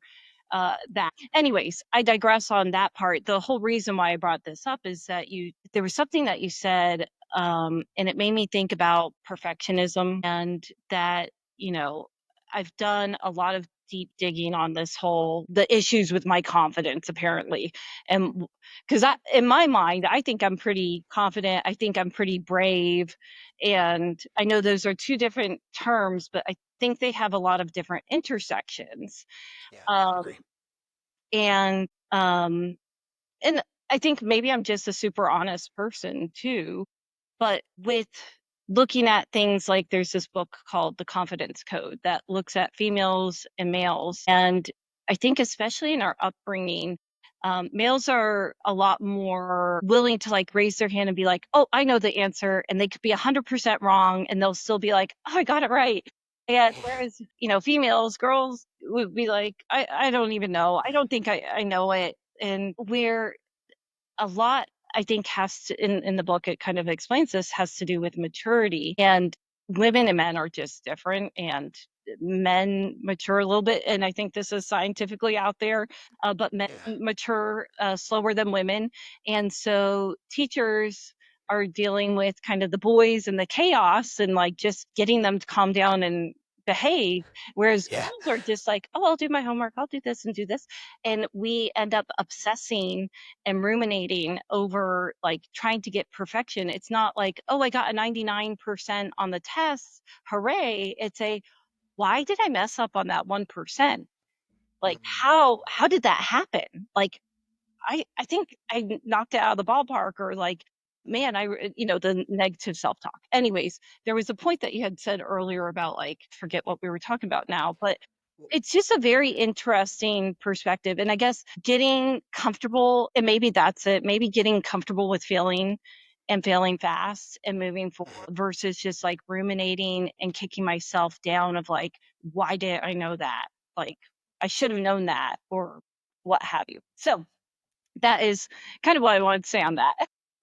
that. Anyways, I digress on that part. The whole reason why I brought this up is that there was something that you said, and it made me think about perfectionism and that, I've done a lot of deep digging on the issues with my confidence apparently. And because in my mind, I think I'm pretty confident. I think I'm pretty brave. And I know those are two different terms, but I think they have a lot of different intersections. Yeah. Um, Agree. and I think maybe I'm just a super honest person too, but with looking at things like there's this book called The Confidence Code that looks at females and males. And I think especially in our upbringing, males are a lot more willing to like raise their hand and be like, oh, I know the answer. And they could be 100% wrong and they'll still be like, oh, I got it right. And whereas, females, girls would be like, I don't even know. I don't think I know it. And we're a lot, I think, has to, in the book it kind of explains this, has to do with maturity. And women and men are just different, and men mature a little bit, and I think this is scientifically out there, but men Yeah. mature slower than women. And so teachers are dealing with kind of the boys and the chaos and like just getting them to calm down and behave, whereas Yeah. girls are just like, oh, I'll do my homework, I'll do this and do this. And we end up obsessing and ruminating over like trying to get perfection. It's not like, oh, I got a 99% on the test, hooray. It's a, why did I mess up on that 1%? Like how did that happen? Like I think I knocked it out of the ballpark, or like, man, the negative self-talk. Anyways, there was a point that you had said earlier about like, forget what we were talking about now, but it's just a very interesting perspective. And I guess getting comfortable, and maybe that's it, maybe getting comfortable with feeling and failing fast and moving forward versus just like ruminating and kicking myself down of like, why didn't I know that? Like, I should have known that, or what have you. So that is kind of what I wanted to say on that.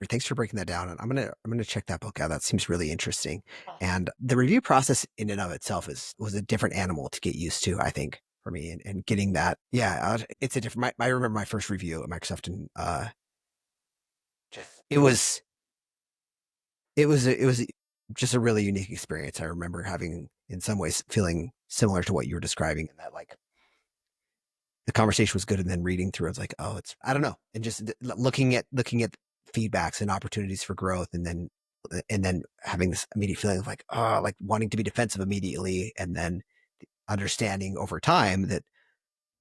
Thanks for breaking that down. And I'm gonna check that book out. That seems really interesting. And the review process in and of itself was a different animal to get used to, I think, for me. And getting that, yeah, it's a different. I remember my first review at Microsoft, and it was just a really unique experience. I remember having, in some ways, feeling similar to what you were describing, and that like the conversation was good, and then reading through, it's like, oh, I don't know, and just looking at feedbacks and opportunities for growth, and then having this immediate feeling of like, oh, like wanting to be defensive immediately, and then understanding over time that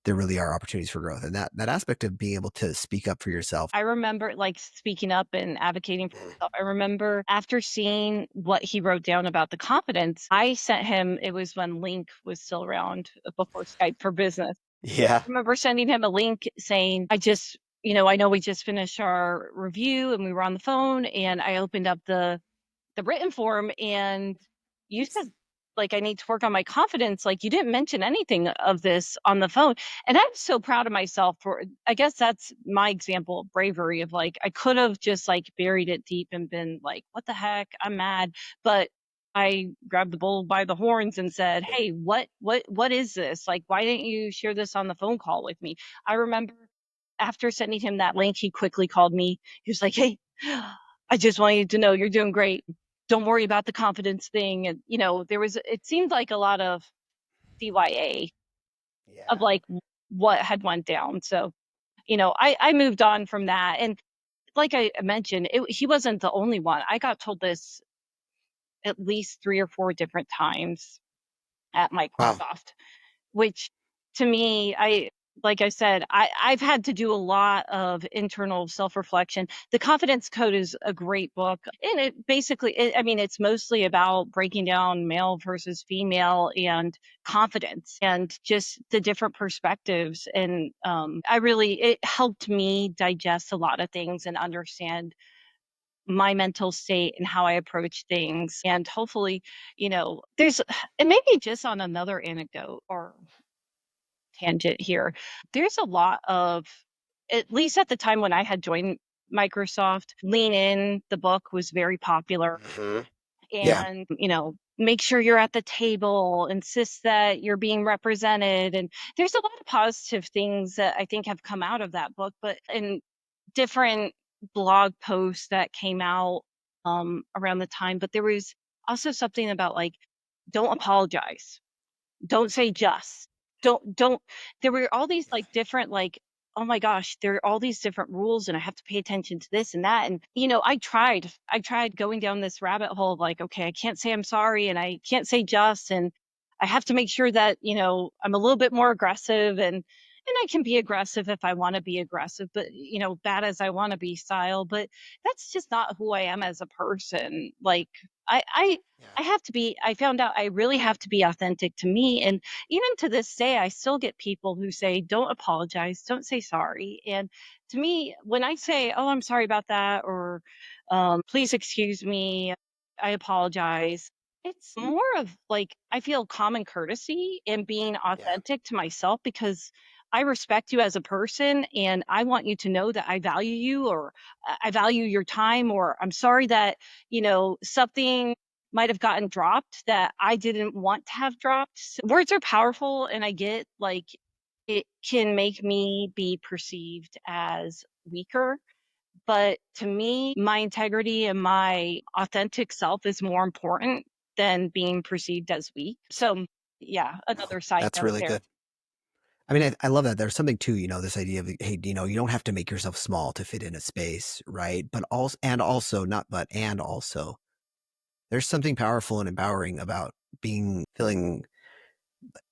there really are opportunities for growth, and that aspect of being able to speak up for yourself. I remember like speaking up and advocating for myself. I remember after seeing what he wrote down about the confidence, I sent him, it was when Link was still around before Skype for Business. Yeah. I remember sending him a link saying, I know we just finished our review and we were on the phone, and I opened up the written form, and you said like I need to work on my confidence. Like, you didn't mention anything of this on the phone. And I'm so proud of myself for, I guess that's my example of bravery of like, I could have just like buried it deep and been like, what the heck? I'm mad. But I grabbed the bull by the horns and said, hey, what is this? Like, why didn't you share this on the phone call with me? I remember after sending him that link, he quickly called me. He was like, hey, I just want you to know you're doing great. Don't worry about the confidence thing. And, it seemed like a lot of CYA of Yeah. like what had went down. So, I moved on from that. And like I mentioned, he wasn't the only one. I got told this at least 3 or 4 different times at Wow. Microsoft, which to me, like I said, I've had to do a lot of internal self-reflection. The Confidence Code is a great book. And it basically, it's mostly about breaking down male versus female and confidence and just the different perspectives. And it helped me digest a lot of things and understand my mental state and how I approach things. And hopefully, and maybe just on another anecdote or tangent here, there's a lot of, at least at the time when I had joined Microsoft, Lean In, the book was very popular. Mhm. Yeah. And, make sure you're at the table, insist that you're being represented. And there's a lot of positive things that I think have come out of that book, but in different blog posts that came out around the time. But there was also something about like, don't apologize, don't say just, don't there were all these like different like, oh my gosh, there are all these different rules and I have to pay attention to this and that. And I tried going down this rabbit hole of like, okay, I can't say I'm sorry and I can't say just, and I have to make sure that I'm a little bit more aggressive, and I can be aggressive if I want to be aggressive, but bad as I want to be style. But that's just not who I am as a person. Like, I I have to be, I found out I really have to be authentic to me. And even to this day, I still get people who say, don't apologize, don't say sorry. And to me, when I say, oh, I'm sorry about that, or please excuse me, I apologize, it's more of like, I feel common courtesy and being Yeah. authentic to myself, because I respect you as a person and I want you to know that I value you, or I value your time, or I'm sorry that, something might have gotten dropped that I didn't want to have dropped. Words are powerful, and I get like it can make me be perceived as weaker. But to me, my integrity and my authentic self is more important than being perceived as weak. So, yeah, No, another side that's note really there. good. I mean, I love that. There's something too, this idea of, hey, you don't have to make yourself small to fit in a space, right? But also, and also, there's something powerful and empowering about feeling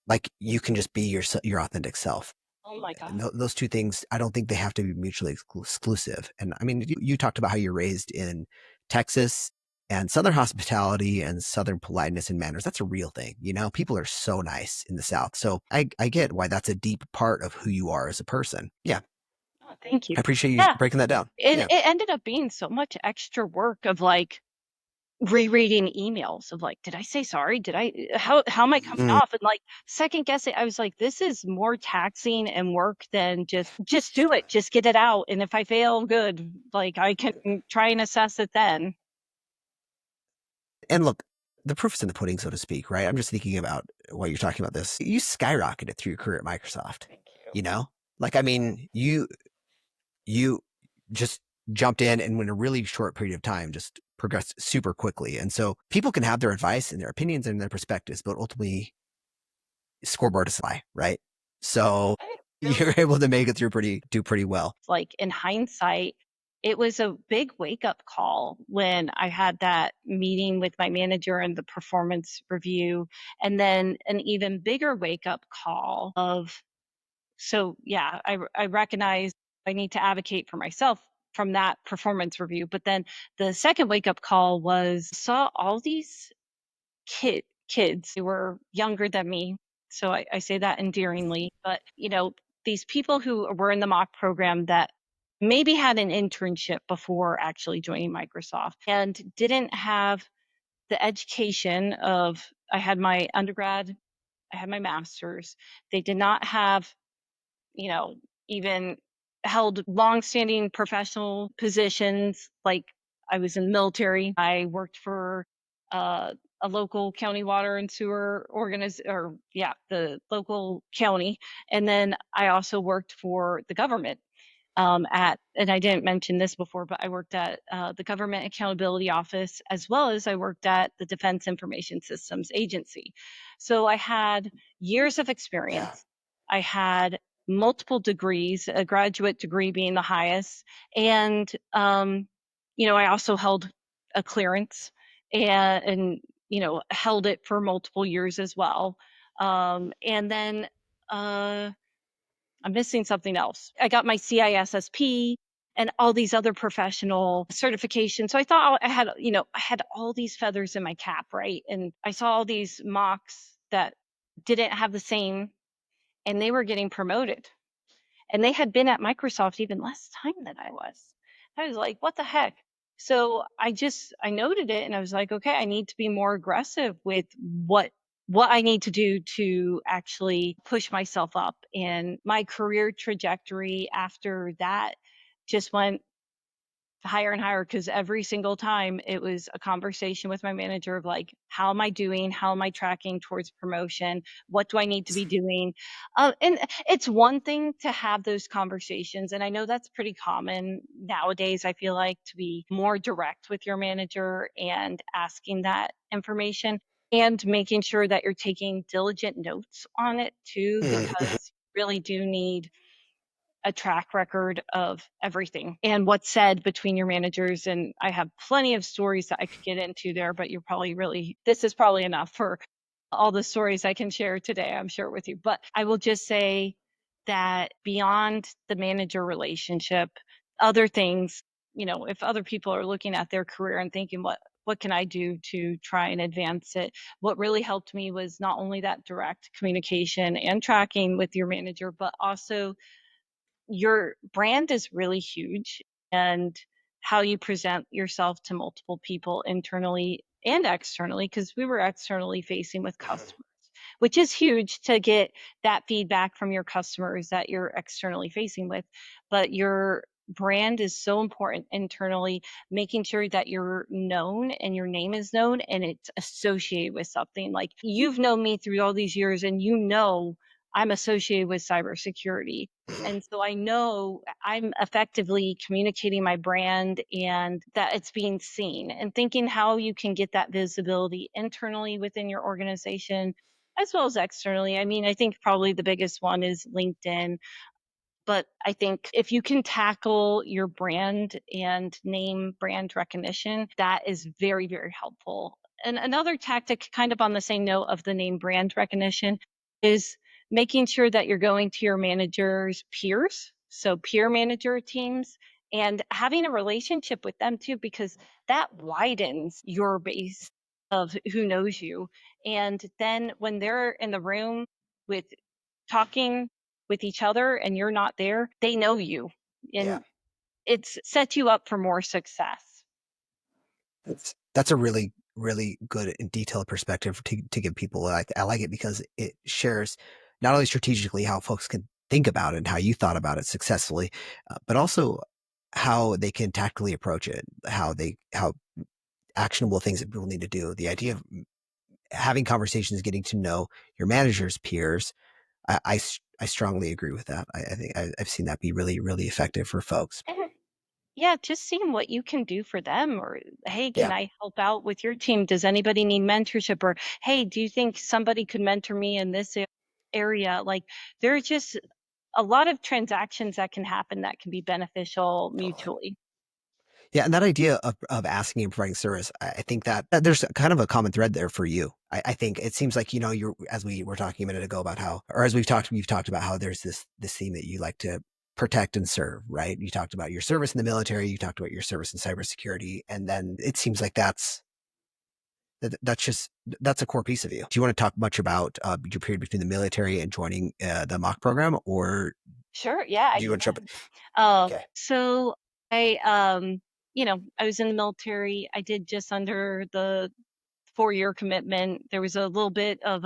like you can just be your authentic self. Oh my God. And those two things, I don't think they have to be mutually exclusive. And I mean, you talked about how you're raised in Texas, and Southern hospitality and Southern politeness and manners. That's a real thing. People are so nice in the South. So I get why that's a deep part of who you are as a person. Yeah. Thank you. I appreciate you Yeah. breaking that down. And Yeah. it ended up being so much extra work of like rereading emails of like, did I say sorry? Did I, how am I coming Mm. off? And like second guessing, I was like, this is more taxing and work than just do it, just get it out. And if I fail, good, like I can try and assess it then. And look, the proof is in the pudding, so to speak, right? I'm just thinking about while you're talking about this. You skyrocketed through your career at Microsoft. Thank you. You know, like I mean, you just jumped in and in a really short period of time just progressed super quickly. And so people can have their advice and their opinions and their perspectives, but ultimately scoreboard is high, right? So you're able to make it through do pretty well. Like in hindsight, it was a big wake up call when I had that meeting with my manager and the performance review. And then an even bigger wake up call of, so yeah, I recognize I need to advocate for myself from that performance review. But then the second wake up call was saw all these kids who were younger than me. So I say that endearingly, but you know, these people who were in the mock program that maybe had an internship before actually joining Microsoft and didn't have the education of, I had my undergrad, I had my master's. They did not have, you know, even held long-standing professional positions. Like I was in the military. I worked for uh, a local county water and sewer or yeah, the local county. And then I also worked for the government and I didn't mention this before, but I worked at the Government Accountability Office as well as I worked at the Defense Information Systems Agency. So I had years of experience. I had multiple degrees, a graduate degree being the highest, and you know, I also held a clearance and you know, held it for multiple years as well. And then I'm missing something else. I got my CISSP and all these other professional certifications. So I thought I had, you know, I had all these feathers in my cap, right? And I saw all these mocks that didn't have the same, and they were getting promoted. And they had been at Microsoft even less time than I was. I was like, what the heck? So I noted it and I was like, okay, I need to be more aggressive with what I need to do to actually push myself up. And my career trajectory after that just went higher and higher because every single time it was a conversation with my manager of like, how am I doing? How am I tracking towards promotion? What do I need to be doing? And it's one thing to have those conversations. And I know that's pretty common nowadays. I feel like to be more direct with your manager and asking that information and making sure that you're taking diligent notes on it too, because you really do need a track record of everything and what's said between your managers. And I have plenty of stories that I could get into there, but you're probably really, this is probably enough for all the stories I can share today, I'm sure, with you. But I will just say that beyond the manager relationship, other things, you know, if other people are looking at their career and thinking, what can I do to try and advance it? What really helped me was not only that direct communication and tracking with your manager, but also your brand is really huge and how you present yourself to multiple people internally and externally, because we were externally facing with customers, which is huge to get that feedback from your customers that you're externally facing with. But your brand is so important internally, making sure that you're known and your name is known and it's associated with something. Like you've known me through all these years and you know I'm associated with cybersecurity. And so I know I'm effectively communicating my brand and that it's being seen and thinking how you can get that visibility internally within your organization as well as externally. I mean, I think probably the biggest one is LinkedIn. But I think if you can tackle your brand and name brand recognition, that is very, very helpful. And another tactic, kind of on the same note of the name brand recognition, is making sure that you're going to your manager's peers, so peer manager teams, and having a relationship with them too, because that widens your base of who knows you. And then when they're in the room with talking with each other and you're not there, they know you. Yeah. and it's set you up for more success. That's a really, really good and detailed perspective to give people. I like it because it shares not only strategically how folks can think about it and how you thought about it successfully, but also how they can tactically approach it, how actionable things that people need to do. The idea of having conversations, getting to know your manager's peers. I strongly agree with that. I think I've seen that be really, really effective for folks. And yeah, just seeing what you can do for them, or hey, can Yeah, I help out with your team? Does anybody need mentorship? Or hey, do you think somebody could mentor me in this area? Like, there's just a lot of transactions that can happen that can be beneficial totally. mutually. Yeah, and that idea of asking and providing service, I think that there's kind of a common thread there for you. I think it seems like, you're, as we were talking a minute ago about how, or as we've talked about how there's this theme that you like to protect and serve, right? You talked about your service in the military, you talked about your service in cybersecurity, and then it seems like that's a core piece of you. Do you want to talk much about your period between the military and joining the mock program, or Sure. Yeah, do I you want to jump? can. Okay, So I, I was in the military. I did just under the 4-year commitment. There was a little bit of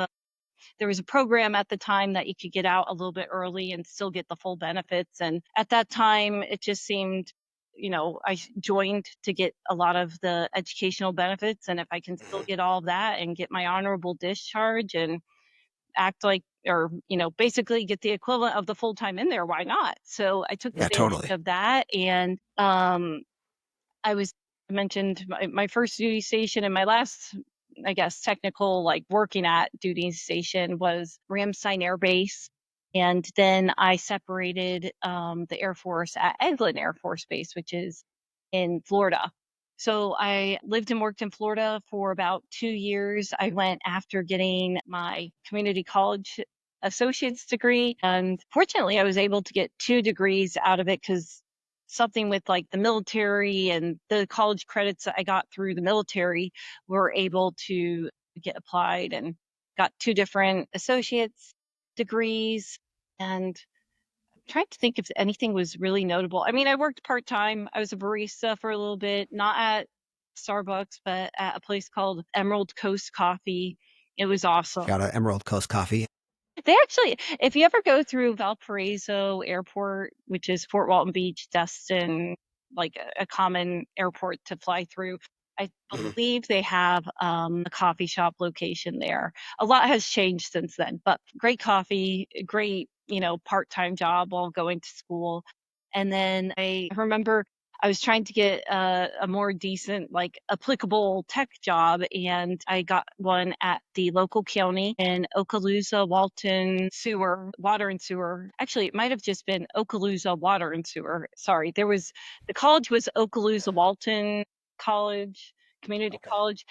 there was a program at the time that you could get out a little bit early and still get the full benefits. And at that time, it just seemed, I joined to get a lot of the educational benefits. And if I can still hmm, get all of that and get my honorable discharge and act like, or, basically get the equivalent of the full time in there, why not? So I took yeah, advantage totally. of that. And I mentioned my first duty station and my last, I guess, technical like working at duty station was Ramstein Air Base. And then I separated the Air Force at Eglin Air Force Base, which is in Florida. So I lived and worked in Florida for about 2 years. I went after getting my community college associate's degree. And fortunately, I was able to get 2 degrees out of it because something with like the military and the college credits that I got through the military were able to get applied, and got 2 different associate's degrees. And I'm trying to think if anything was really notable. I mean, I worked part time. I was a barista for a little bit, not at Starbucks, but at a place called Emerald Coast Coffee. It was awesome. Shout out Emerald Coast Coffee. They actually, if you ever go through Valparaiso Airport, which is Fort Walton Beach, Destin, like a common airport to fly through, I Mhm. believe they have a coffee shop location there. A lot has changed since then, but great coffee, great, part-time job while going to school. And then I remember I was trying to get a more decent, like applicable tech job, and I got one at the local county in Okaloosa, Walton Sewer, Water and Sewer. Actually, it might have just been Okaloosa Water and Sewer. Sorry, the college was Okaloosa Walton College, Community Okay. College,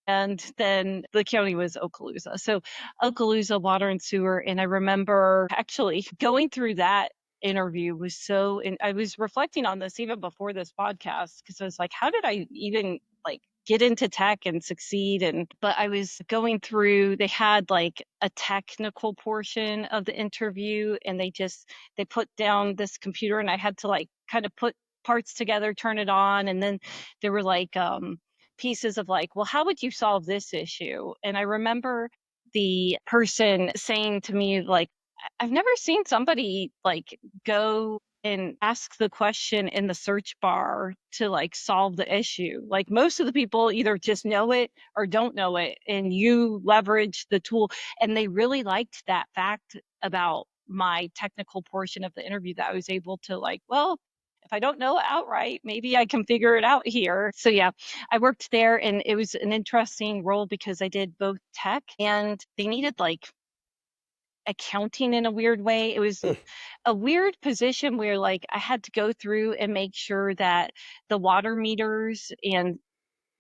and then the county was Okaloosa. So Okaloosa Water and Sewer. And I remember actually going through that interview was so, and I was reflecting on this even before this podcast because I was like, how did I even like get into tech and succeed? And but I was going through, they had like a technical portion of the interview, and they put down this computer and I had to like kind of put parts together, turn it on, and then there were like pieces of like, well, how would you solve this issue? And I remember the person saying to me, like, I've never seen somebody like go and ask the question in the search bar to like solve the issue. Like most of the people either just know it or don't know it, and you leverage the tool. And they really liked that fact about my technical portion of the interview, that I was able to like, well, if I don't know it outright, maybe I can figure it out here. So yeah, I worked there, and it was an interesting role because I did both tech and they needed like accounting in a weird way. It was Hmm. a weird position where like I had to go through and make sure that the water meters and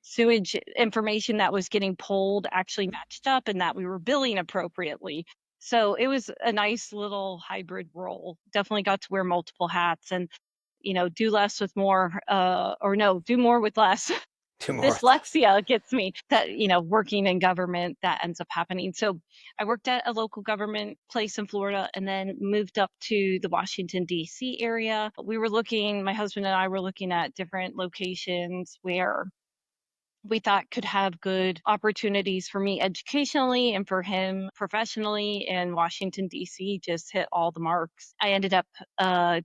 sewage information that was getting pulled actually matched up and that we were billing appropriately. So it was a nice little hybrid role. Definitely got to wear multiple hats and, do less with more, or no, do more with less. Two more of those. dyslexia gets me, that, working in government, that ends up happening. So I worked at a local government place in Florida and then moved up to the Washington, D.C. area. My husband and I were looking at different locations where we thought could have good opportunities for me educationally and for him professionally. And Washington, D.C. just hit all the marks. I ended up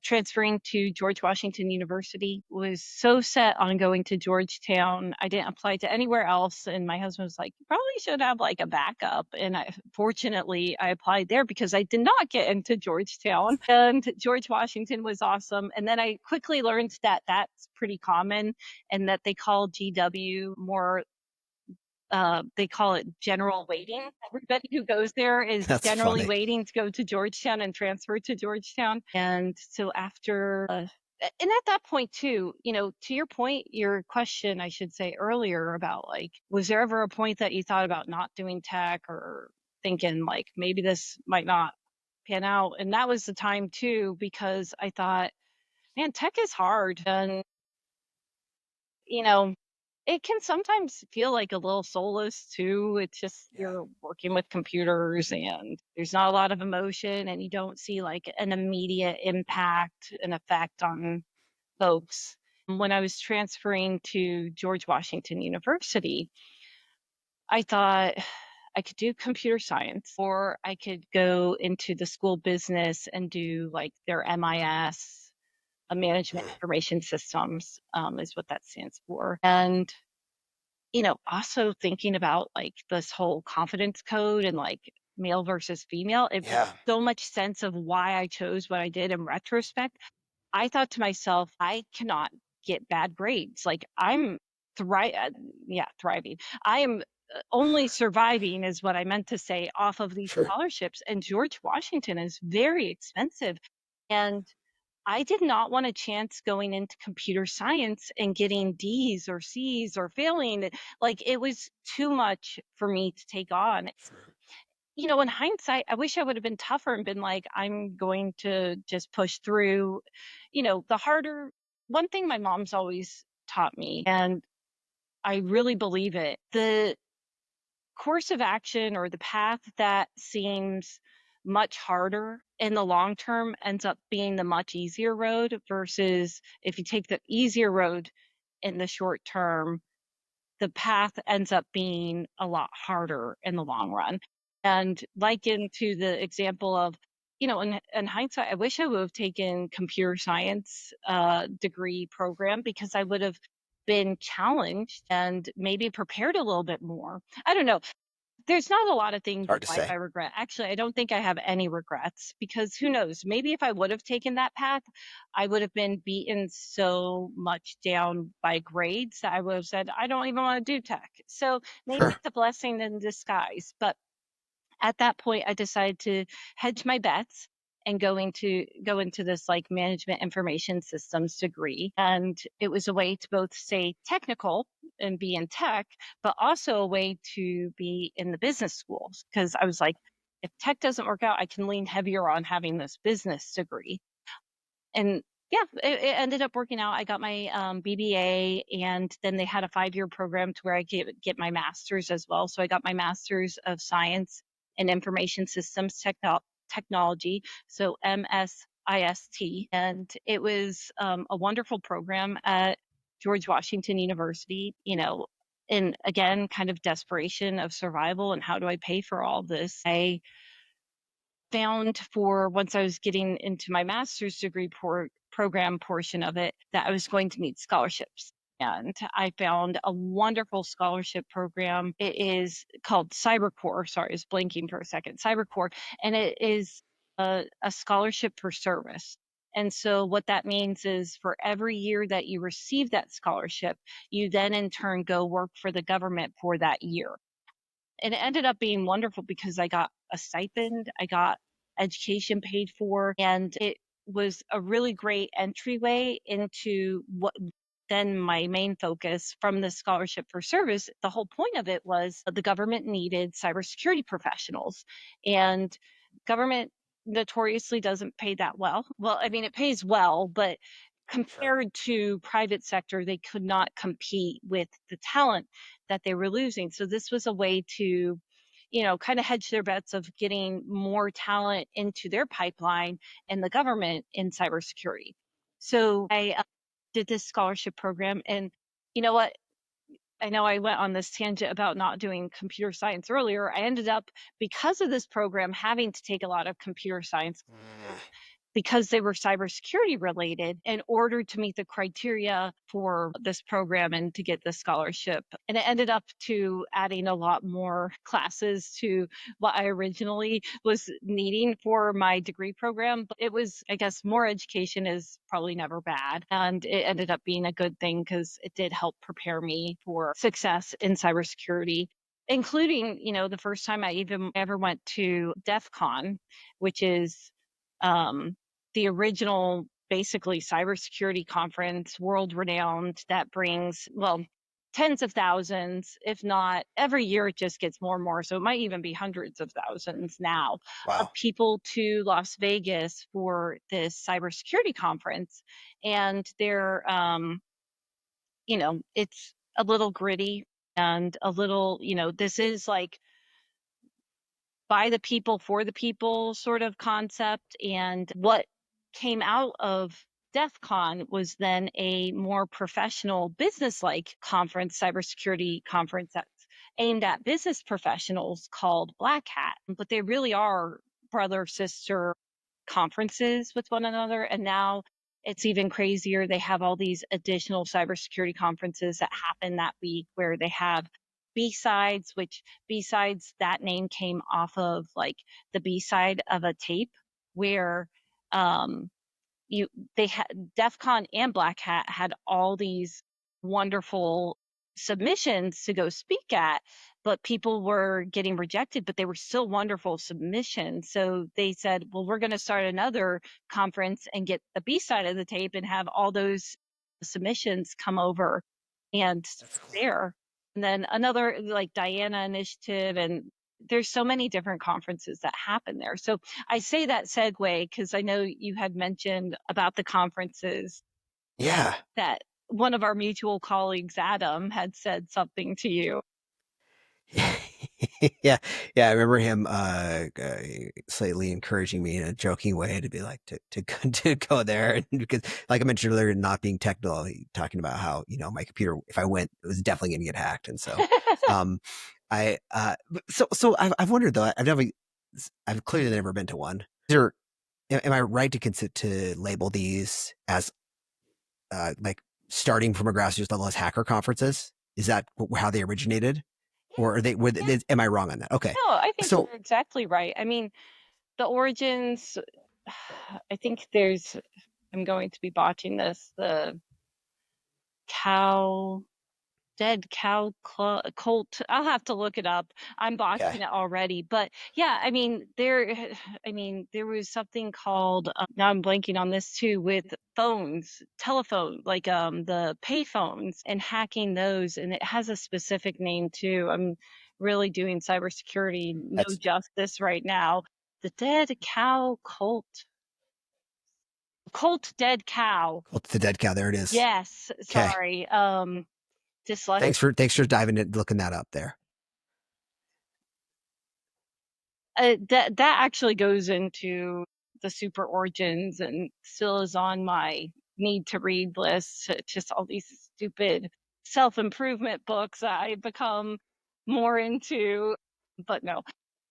transferring to George Washington University, was so set on going to Georgetown. I didn't apply to anywhere else. And my husband was like, you probably should have like a backup. And fortunately, I applied there because I did not get into Georgetown. And George Washington was awesome. And then I quickly learned that that's pretty common, and that they call GW more, they call it general waiting. Everybody who goes there is That's generally funny. waiting to go to Georgetown and transfer to Georgetown. And so after, and at that point too, to your point, your question, I should say earlier about like, was there ever a point that you thought about not doing tech or thinking like maybe this might not pan out? And that was the time too, because I thought, man, tech is hard. And you know, it can sometimes feel like a little soulless too. It's just Yeah. you're working with computers and there's not a lot of emotion, and you don't see like an immediate impact and effect on folks. When I was transferring to George Washington University, I thought I could do computer science, or I could go into the school business and do like their MIS, a management information systems, is what that stands for. And also thinking about like this whole confidence code and like male versus female, it makes Yeah. so much sense of why I chose what I did in retrospect. I thought to myself, I cannot get bad grades. Like thriving. I am only surviving, is what I meant to say, off of these Sure. scholarships. And George Washington is very expensive. And I did not want a chance going into computer science and getting D's or C's or failing. Like it was too much for me to take on. Sure. In hindsight, I wish I would have been tougher and been like, I'm going to just push through. The harder, one thing my mom's always taught me, and I really believe it, the course of action or the path that seems much harder in the long term ends up being the much easier road, versus if you take the easier road in the short term, the path ends up being a lot harder in the long run. And like into the example of, in hindsight, I wish I would have taken computer science degree program, because I would have been challenged and maybe prepared a little bit more. I don't know. There's not a lot of It's things in hard to life say. I regret. Actually, I don't think I have any regrets, because who knows? Maybe if I would have taken that path, I would have been beaten so much down by grades that I would have said, I don't even want to do tech. So maybe Sure. it's a blessing in disguise. But at that point, I decided to hedge my bets and go into this like management information systems degree. And it was a way to both stay technical and be in tech, but also a way to be in the business schools. Because I was like, if tech doesn't work out, I can lean heavier on having this business degree. And yeah, it ended up working out. I got my BBA, and then they had a 5-year program to where I get my master's as well. So I got my master's of science in information systems technology, so MSIST, and it was a wonderful program at George Washington University. And again, kind of desperation of survival and how do I pay for all this? I found, for once I was getting into my master's degree program portion of it, that I was going to need scholarships. And I found a wonderful scholarship program. It is called Cybercore. Sorry, I was blinking for a second. Cybercore. And it is a scholarship for service. And so what that means is for every year that you receive that scholarship, you then in turn go work for the government for that year. And it ended up being wonderful because I got a stipend, I got education paid for, and it was a really great entryway into what then my main focus from the scholarship for service. The whole point of it was the government needed cybersecurity professionals, and government notoriously doesn't pay that well. Well, I mean, it pays well, but compared to private sector, they could not compete with the talent that they were losing. So this was a way to, kind of hedge their bets of getting more talent into their pipeline and the government in cybersecurity. So I did this scholarship program, and you know what? I know I went on this tangent about not doing computer science earlier. I ended up, because of this program, having to take a lot of computer science because they were cybersecurity related in order to meet the criteria for this program and to get the scholarship. And it ended up to adding a lot more classes to what I originally was needing for my degree program. But it was, I guess, more education is probably never bad. And it ended up being a good thing because it did help prepare me for success in cybersecurity, including, the first time I even ever went to DEF CON, which is the original, basically, cybersecurity conference, world renowned, that brings, well, tens of thousands, if not every year, it just gets more and more. So it might even be hundreds of thousands now of Wow. people to Las Vegas for this cybersecurity conference. And they're, it's a little gritty and a little, this is like by the people for the people sort of concept. And what came out of DEF CON was then a more professional business like conference, cybersecurity conference that's aimed at business professionals called Black Hat. But they really are brother sister conferences with one another. And now it's even crazier. They have all these additional cybersecurity conferences that happen that week where they have B-sides, which B-sides, that name came off of like the B-side of a tape where um you they had DEF CON and Black Hat had all these wonderful submissions to go speak at, but people were getting rejected, but they were still wonderful submissions. So they said, well, we're going to start another conference and get the B side of the tape and have all those submissions come over and That's cool. there. And then another like Diana Initiative, and there's so many different conferences that happen there. So I say that segue because I know you had mentioned about the conferences Yeah. that one of our mutual colleagues, Adam, had said something to you. Yeah, yeah. I remember him slightly encouraging me in a joking way to be like to go there, and because, like I mentioned earlier, not being technical, talking about how my computer, if I went, it was definitely going to get hacked, and so um, I so I've wondered though. I've clearly never been to one. Am I right to consider to label these as like starting from a grassroots level as hacker conferences? Is that how they originated? Or are they, Yeah, am I wrong on that? Okay. no, I think So, you're exactly right. I mean, the origins, I think I'm going to be botching this, the cow dead cow cult. I'll have to look it up. I'm okay. botching it already, but yeah, I mean there I mean there was something called now I'm blanking on this too, with phones, telephone, like the pay phones and hacking those, and it has a specific name too. I'm really doing cybersecurity no That's justice right now. The dead cow cult dead cow. well, it's the dead cow. There it is. Yes, Okay. sorry. Dyslexic. Thanks for diving in, looking that up there. That actually goes into the super origins and still is on my need to read list. Just all these stupid self improvement books I become more into. But no,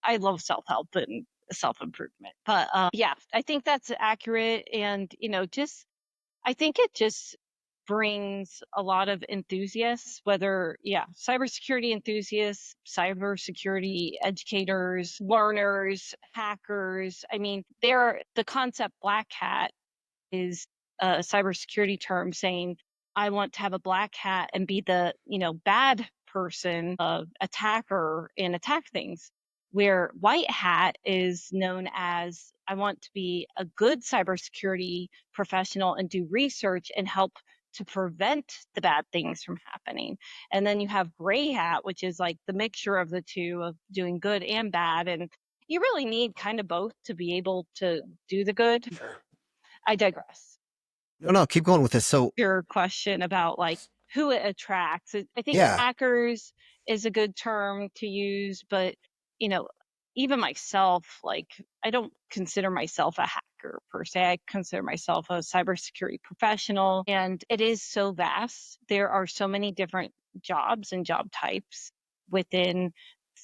I love self help and self improvement. But yeah, I think that's accurate. And just I think it just brings a lot of enthusiasts, whether, yeah, cybersecurity enthusiasts, cybersecurity educators, learners, hackers. I mean, the concept Black Hat is a cybersecurity term saying, I want to have a black hat and be the, bad person, attacker and attack things. Where white hat is known as, I want to be a good cybersecurity professional and do research and help to prevent the bad things from happening. And then you have gray hat, which is like the mixture of the two of doing good and bad. And you really need kind of both to be able to do the good. Sure. I digress. No, keep going with this. So Your question about like who it attracts. I think yeah, hackers is a good term to use, but you know, even myself, like I don't consider myself a hacker per se. I consider myself a cybersecurity professional, and it is so vast. There are so many different jobs and job types within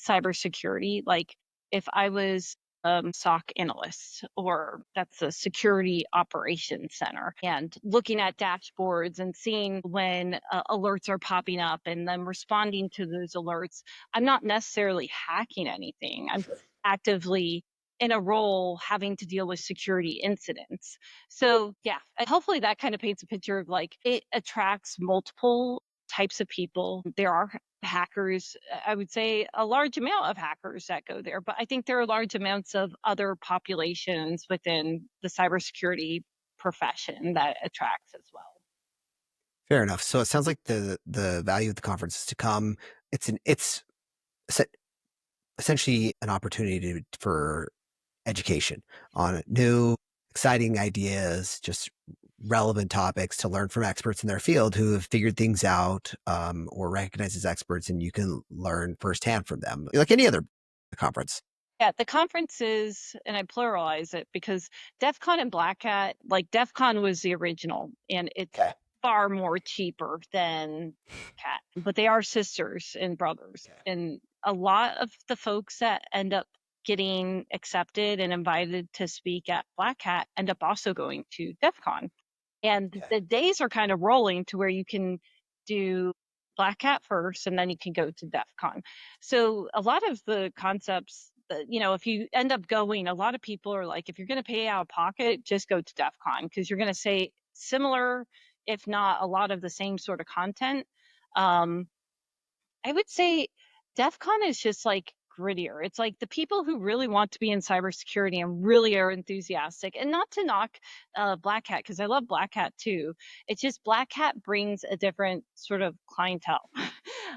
cybersecurity. Like if I was SOC analyst, or that's a security operations center, and looking at dashboards and seeing when alerts are popping up and then responding to those alerts. I'm not necessarily hacking anything. I'm actively in a role having to deal with security incidents. So, yeah, hopefully that kind of paints a picture of like it attracts multiple types of people. There are hackers, I would say a large amount of hackers that go there, but I think there are large amounts of other populations within the cybersecurity profession that attracts as well. fair enough. So it sounds like the value of the conference is to come. It's essentially an opportunity for education on new, exciting ideas, just relevant topics to learn from experts in their field who have figured things out, or recognized as experts, and you can learn firsthand from them, like any other conference. Yeah, the conferences, and I pluralize it because DEF CON and Black Hat, like DEF CON was the original, and it's Okay. far more cheaper than Cat, but they are sisters and brothers. Okay. And a lot of the folks that end up getting accepted and invited to speak at Black Hat end up also going to DEF CON. And Okay. the days are kind of rolling to where you can do Black Hat first and then you can go to DEF CON. So a lot of the concepts that, if you end up going, a lot of people are like, if you're going to pay out of pocket, just go to DEF CON because you're going to say similar, if not a lot of the same sort of content. Um, I would say DEF CON is just like grittier. It's like the people who really want to be in cybersecurity and really are enthusiastic, and not to knock Black Hat, because I love Black Hat too. It's just Black Hat brings a different sort of clientele.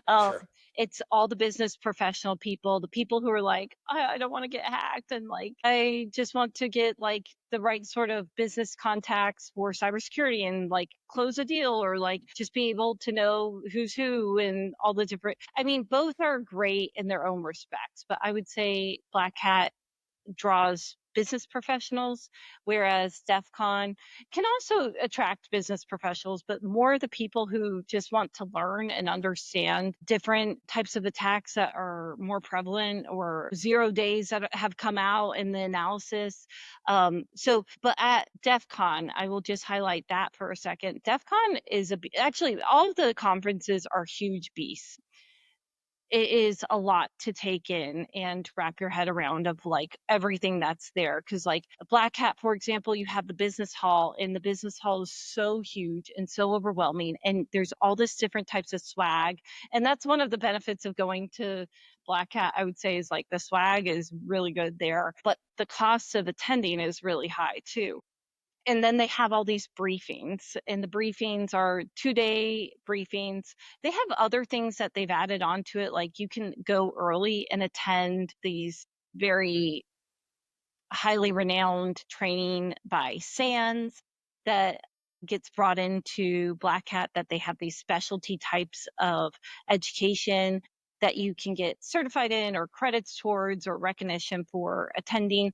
um, Sure. it's all the business professional people, the people who are like, I don't want to get hacked, and like I just want to get like the right sort of business contacts for cybersecurity and like close a deal, or like just be able to know who's who and all the different. I mean, both are great in their own respects, but I would say Black Hat draws business professionals, whereas DEF CON can also attract business professionals, but more the people who just want to learn and understand different types of attacks that are more prevalent, or 0 days that have come out in the analysis. But at DEF CON, I will just highlight that for a second. DEF CON is actually, all of the conferences are huge beasts. It is a lot to take in and wrap your head around of like everything that's there. Cause like a Black Hat, for example, you have the business hall, and the business hall is so huge and so overwhelming. And there's all this different types of swag. And that's one of the benefits of going to Black Hat, I would say, is like the swag is really good there, but the cost of attending is really high too. And then they have all these briefings, and the briefings are 2-day briefings. They have other things that they've added onto it, like you can go early and attend these very highly renowned training by SANS that gets brought into Black Hat, that they have these specialty types of education that you can get certified in or credits towards or recognition for attending.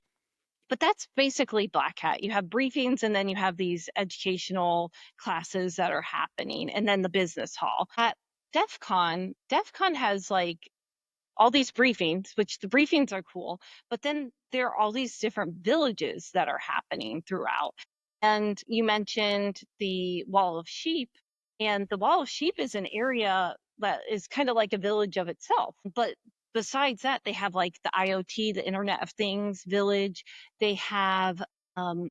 But that's basically Black Hat. You have briefings, and then you have these educational classes that are happening, and then the business hall. At DEF CON has like all these briefings, which the briefings are cool, but then there are all these different villages that are happening throughout. And you mentioned the Wall of Sheep, and the Wall of Sheep is an area that is kind of like a village of itself. But besides that, they have like the IoT, the Internet of Things village. They have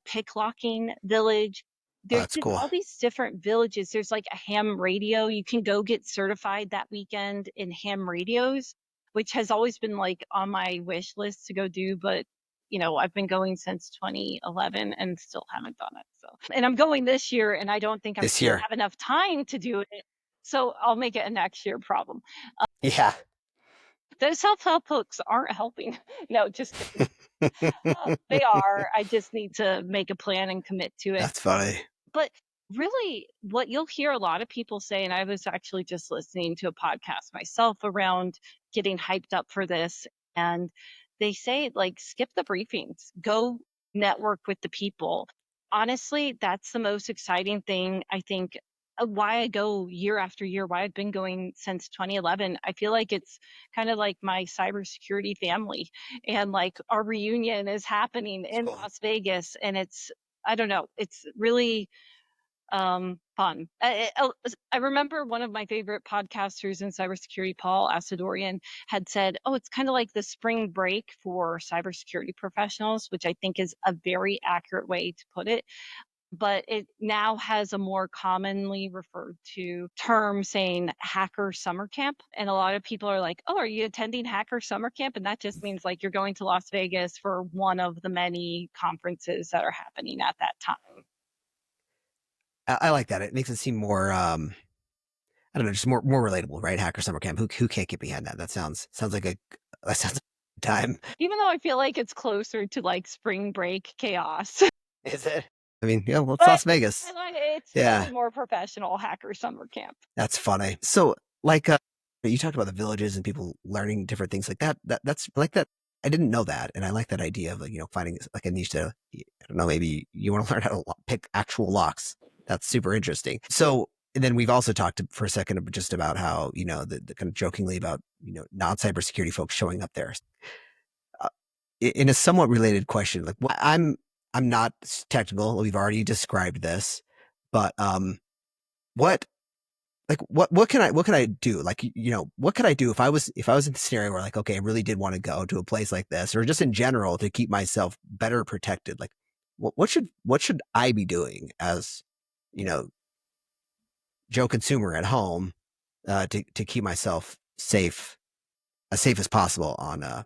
pick locking village. Oh, There's that's just cool. all these different villages. There's like a ham radio. You can go get certified that weekend in ham radios, which has always been like on my wish list to go do, but I've been going since 2011 and still haven't done it. So, and I'm going this year, and I don't think I'm This going to year. have enough time to do it. So I'll make it a next year problem. Yeah. Those self-help books aren't helping. No, just kidding. They are. I just need to make a plan and commit to it. That's funny. But really what you'll hear a lot of people say, and I was actually just listening to a podcast myself around getting hyped up for this, and they say like skip the briefings, go network with the people. Honestly, that's the most exciting thing, I think, why I go year after year, why I've been going since 2011. I feel like it's kind of like my cybersecurity family, and like our reunion is happening It's in cool. Las Vegas, and it's, I don't know, it's really fun. I remember one of my favorite podcasters in cybersecurity, Paul Asadorian, had said, "Oh, it's kind of like the spring break for cybersecurity professionals," which I think is a very accurate way to put it. But it now has a more commonly referred to term saying hacker summer camp. And a lot of people are like, "Oh, are you attending hacker summer camp?" And that just means like you're going to Las Vegas for one of the many conferences that are happening at that time. I like that. It makes it seem more, I don't know, just more relatable, right? Hacker summer camp. Who can't get behind that? Sounds like that sounds like a time. Even though I feel like it's closer to, like, spring break chaos. Is it? I mean, yeah, well, it's But Las I Vegas. like it's Yeah, definitely more professional hacker summer camp. that's funny. So, like, you talked about the villages and people learning different things like that. That's I like that. I didn't know that, and I like that idea of like, finding like a niche to. I don't know, maybe you want to learn how to pick actual locks. That's super interesting. So, and then we've also talked for a second just about how the kind of jokingly about non cybersecurity folks showing up there. Uh, in a somewhat related question, like I'm not technical. We've already described this, but what what can I do? Like, what could I do if I was in the scenario where like, okay, I really did want to go to a place like this, or just in general to keep myself better protected? Like, what should I be doing as, you know, Joe consumer at home, to keep myself safe, as safe as possible on a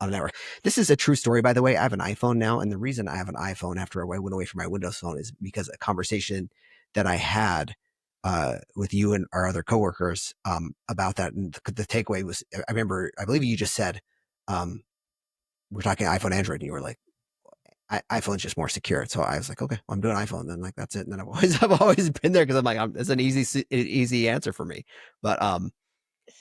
network. This is a true story, by the way. I have an iPhone now, and the reason I have an iPhone after I went away from my Windows phone is because a conversation that I had with you and our other coworkers about that, and the takeaway was, I believe you just said, we're talking iPhone, Android, and you were like, iPhone's just more secure. So I was like, okay, well, I'm doing iPhone, then like that's it. And then I've always been there because I'm like, it's an easy answer for me. But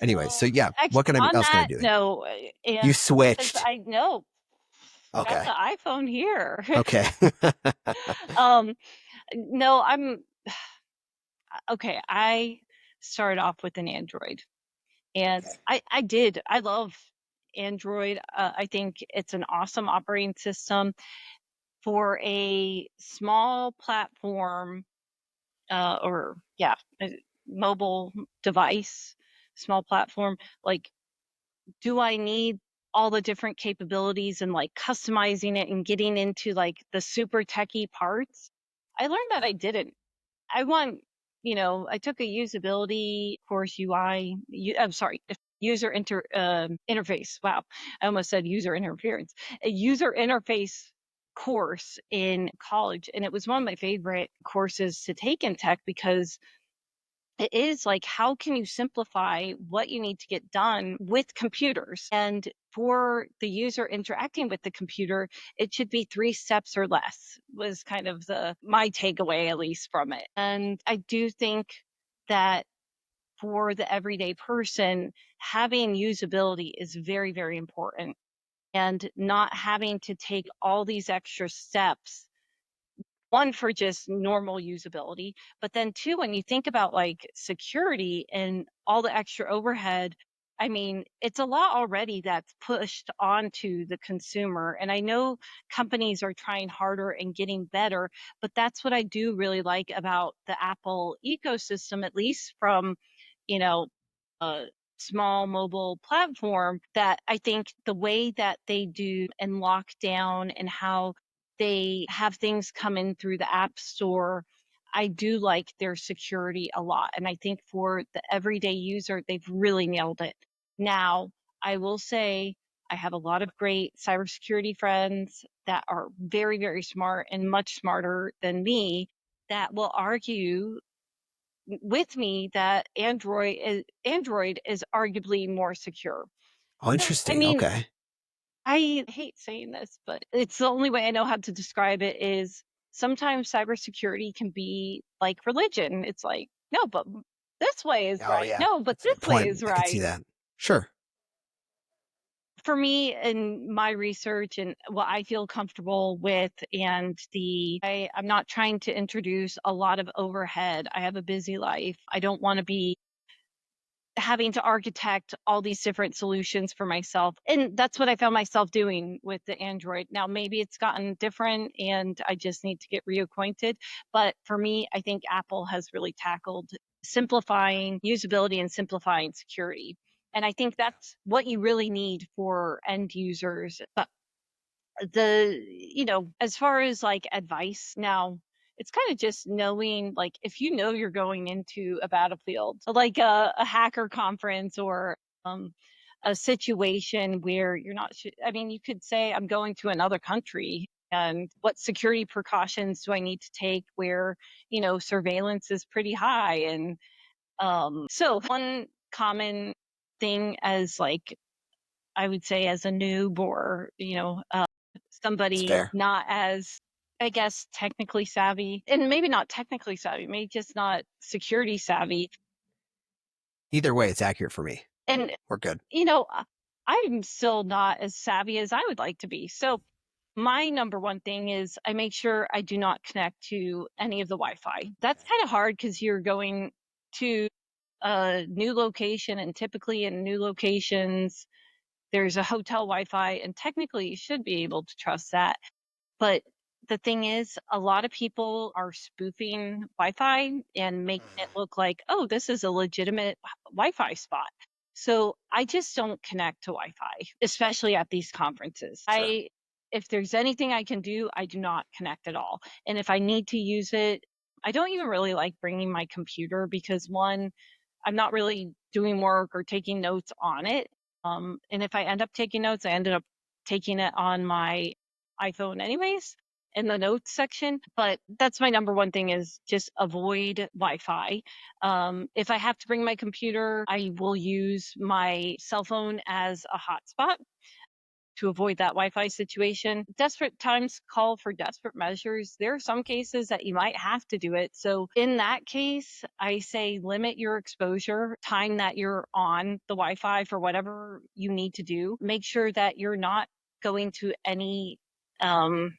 anyway, so So, yeah, what actually, can I on else can I that do? note, and You because switched. I know, got Okay. the iPhone here. Okay. Um, no, I'm okay, I started off with an Android, and Okay. I love Android. I think it's an awesome operating system for a small platform, or yeah, a mobile device, small platform. Like, do I need all the different capabilities and like customizing it and getting into like the super techie parts? I learned that I didn't. I want, I took a usability course, I'm sorry, user interface. Wow, I almost said user interference. A user interface course in college, and it was one of my favorite courses to take in tech because it is like, how can you simplify what you need to get done with computers? And for the user interacting with the computer, it should be 3 steps or less, was kind of my takeaway, at least from it. And I do think that for the everyday person, having usability is very, very important, and not having to take all these extra steps, one, for just normal usability, but then two, when you think about like security and all the extra overhead, I mean, it's a lot already that's pushed onto the consumer. And I know companies are trying harder and getting better, but that's what I do really like about the Apple ecosystem, at least from, you know, a small mobile platform, that I think the way that they do and lock down and how they have things come in through the app store, I do like their security a lot. And I think for the everyday user, they've really nailed it. Now, I will say I have a lot of great cybersecurity friends that are very, very smart and much smarter than me, that will argue with me that Android is arguably more secure. Oh, But I interesting. mean, Okay. I hate saying this, but it's the only way I know how to describe it is sometimes cybersecurity can be like religion. It's like, no, but this way is Oh right. yeah, No, but that's a this good way point. is I could see right. that. Sure. For me and my research and what I feel comfortable with, and I'm not trying to introduce a lot of overhead. I have a busy life. I don't want to be having to architect all these different solutions for myself. And that's what I found myself doing with the Android. Now, maybe it's gotten different and I just need to get reacquainted. But for me, I think Apple has really tackled simplifying usability and simplifying security. And I think Yeah. that's what you really need for end users. But as far as like advice now, it's kind of just knowing, like, if you know you're going into a battlefield, like a hacker conference, or um a situation where you're not I mean, you could say, I'm going to another country, and what security precautions do I need to take where, surveillance is pretty high. And so one common thing, as like, I would say, as a noob, or It's somebody fair. not as, I guess, technically savvy, and maybe not technically savvy, maybe just not security savvy. Either way, it's accurate for me. And, We're good. I'm still not as savvy as I would like to be. So my number one thing is I make sure I do not connect to any of the Wi-Fi. That's kind of hard because you're going to a new location, and typically in new locations, there's a hotel Wi-Fi, and technically you should be able to trust that. But the thing is, a lot of people are spoofing Wi-Fi and making it Mhm. look like, oh, this is a legitimate Wi-Fi spot. So I just don't connect to Wi-Fi, especially at these conferences. Sure. If there's anything I can do, I do not connect at all. And if I need to use it, I don't even really like bringing my computer, because one, I'm not really doing work or taking notes on it. And if I end up taking notes, I ended up taking it on my iPhone anyways, in the notes section. But that's my number one thing, is just avoid Wi-Fi. If I have to bring my computer, I will use my cell phone as a hotspot to avoid that Wi-Fi situation. Desperate times call for desperate measures. There are some cases that you might have to do it. So in that case, I say limit your exposure, time that you're on the Wi-Fi for whatever you need to do. Make sure that you're not going to any um,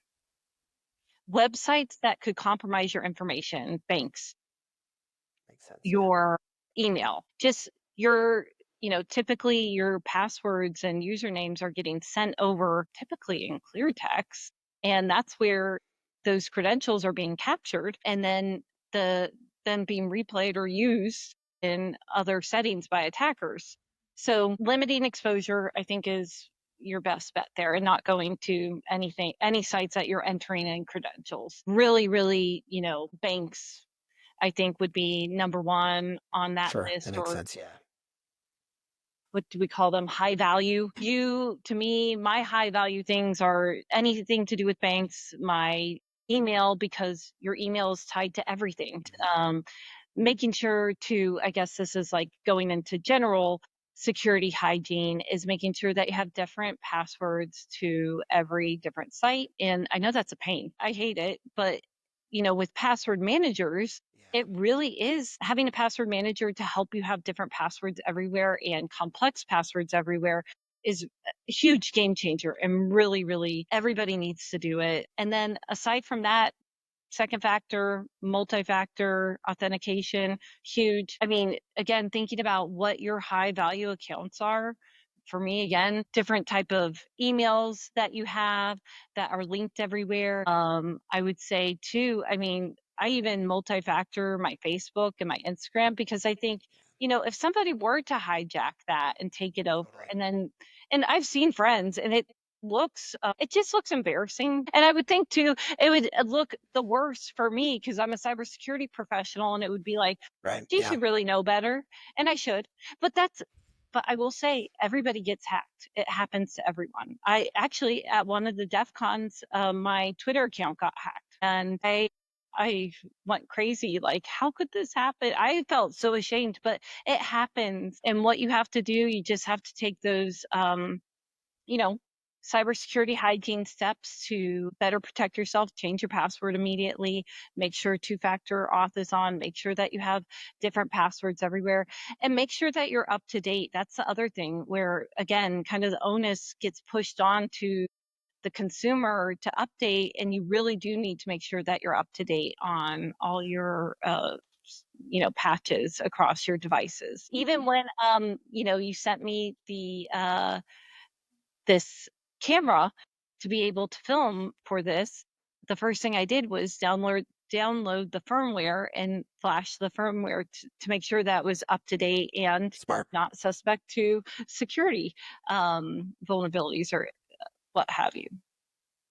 websites that could compromise your information, banks, Makes sense. Yeah. your email, just your, typically your passwords and usernames are getting sent over, typically in clear text. And that's where those credentials are being captured, and then being replayed or used in other settings by attackers. So limiting exposure, I think, is your best bet there, and not going to any sites that you're entering in credentials. Really, really, banks, I think, would be number one on that Sure. That list. makes Or sense. Yeah. what do we call them? High value. To me, my high value things are anything to do with banks, my email, because your email is tied to everything. Mhm. Making sure to, I guess this is like going into general security hygiene, is making sure that you have different passwords to every different site. And I know that's a pain. I hate it, but with password managers, Yeah. it really is, having a password manager to help you have different passwords everywhere and complex passwords everywhere is a huge game changer, and really, really everybody needs to do it. And then aside from that, second factor, multi-factor authentication, huge. I mean, again, thinking about what your high value accounts are. For me, again, different type of emails that you have that are linked everywhere. I would say too, I mean, I even multi-factor my Facebook and my Instagram, because I think, if somebody were to hijack that and take it over, Totally. and I've seen friends, and it just looks embarrassing. And I would think too, it would look the worst for me, because I'm a cybersecurity professional, and it would be like, Right. she Yeah. should really know better, and I should. But I will say, everybody gets hacked. It happens to everyone. I actually, at one of the DEF CONs, my Twitter account got hacked, and I went crazy. Like, how could this happen? I felt so ashamed, but it happens. And what you have to do, you just have to take those, you know, cybersecurity hygiene steps to better protect yourself. Change your password immediately. Make sure two-factor auth is on. Make sure that you have different passwords everywhere, and make sure that you're up to date. That's the other thing where, again, kind of the onus gets pushed on to the consumer to update, and you really do need to make sure that you're up to date on all your patches across your devices. Even when you sent me the this camera to be able to film for this, the first thing I did was download the firmware and flash the firmware to make sure that was up to date and Smart. not suspect to security vulnerabilities or what have you.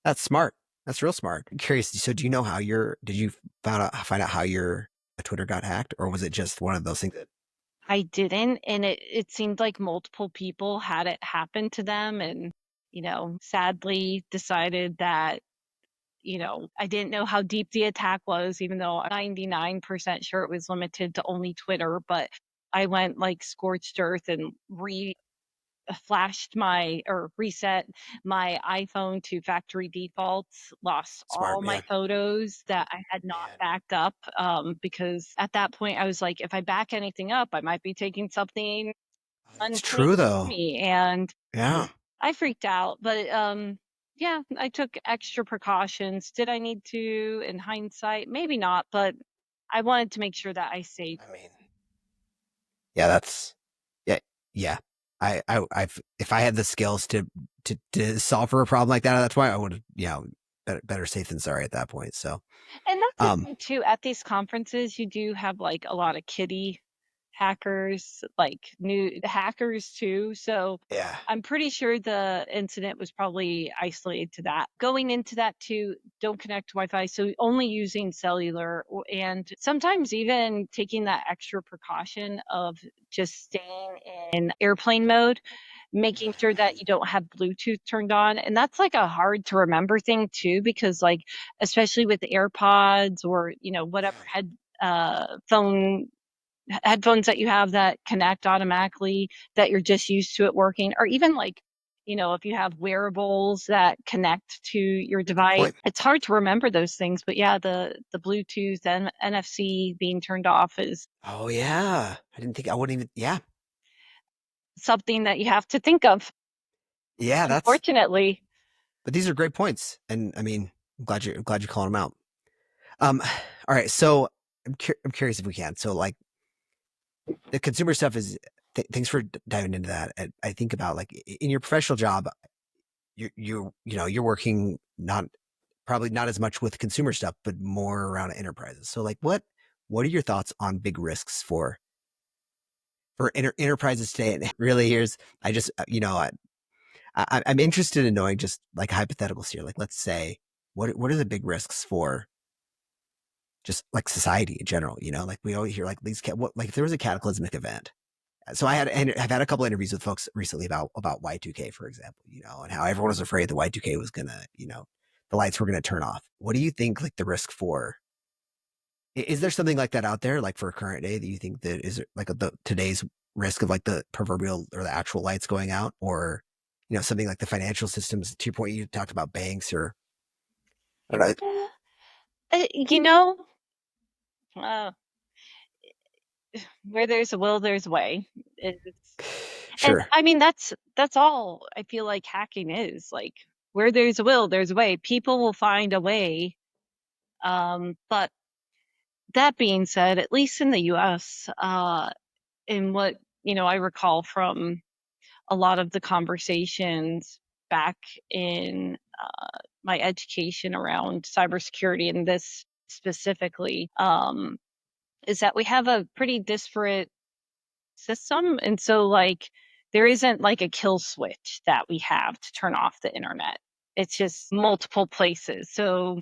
That's smart. That's real smart. I'm curious. So, do you know how did you find out how your Twitter got hacked, or was it just one of those things that? I didn't, and it seemed like multiple people had it happen to them, and sadly decided that I didn't know how deep the attack was, even though I'm 99% sure it was limited to only Twitter. But I went like scorched earth and reset my iPhone to factory defaults, lost Smart, all my yeah. photos that I had not Man, backed up, because at that point I was like, if I back anything up, I might be taking something it's unclean true with though. me. And Yeah. I freaked out, but yeah, I took extra precautions. Did I need to in hindsight? Maybe not, but I wanted to make sure that I saved. I mean, yeah, yeah, yeah. I've if I had the skills to solve for a problem like that, that's why I would have, better safe than sorry at that point. So, And that's the um, thing too, at these conferences, you do have like a lot of kiddie hackers, like new hackers too. So yeah, I'm pretty sure the incident was probably isolated to that. Going into that too, don't connect to Wi-Fi. So only using cellular, and sometimes even taking that extra precaution of just staying in airplane mode, making sure that you don't have Bluetooth turned on. And that's like a hard to remember thing too, because like, especially with the AirPods or, whatever phone headphones that you have that connect automatically, that you're just used to it working, or even like, if you have wearables that connect to your good device, point. it's hard to remember those things. But yeah, the Bluetooth and NFC being turned off is Oh yeah, I wouldn't even. Yeah, something that you have to think of, yeah. unfortunately. But these are great points, and I mean, I'm glad you're calling them out. Um, all right. So I'm curious if we can. So like the consumer stuff is. Thanks for diving into that. I think about like in your professional job, you're working not probably not as much with consumer stuff, but more around enterprises. So like what are your thoughts on big risks for enterprises today? And really, here's I just I'm interested in knowing just like hypotheticals here. Like let's say what are the big risks for just like society in general? Like we always hear like like if there was a cataclysmic event. So I've had a couple of interviews with folks recently about Y2K, for example, and how everyone was afraid the Y2K was gonna, the lights were gonna turn off. What do you think like the risk for? Is there something like that out there, like for a current day, that you think that is like the today's risk of like the proverbial or the actual lights going out, or something like the financial systems? To your point, you talked about banks, or I don't know. Yeah. Uh, you know, uh, where there's a will, there's a way. And Sure, I mean, that's all I feel like hacking is. Like, where there's a will, there's a way. People will find a way. But that being said, at least in the US, in what, I recall from a lot of the conversations back in my education around cybersecurity, and this specifically, is that we have a pretty disparate system. And so, like, there isn't like a kill switch that we have to turn off the internet. It's just multiple places. So,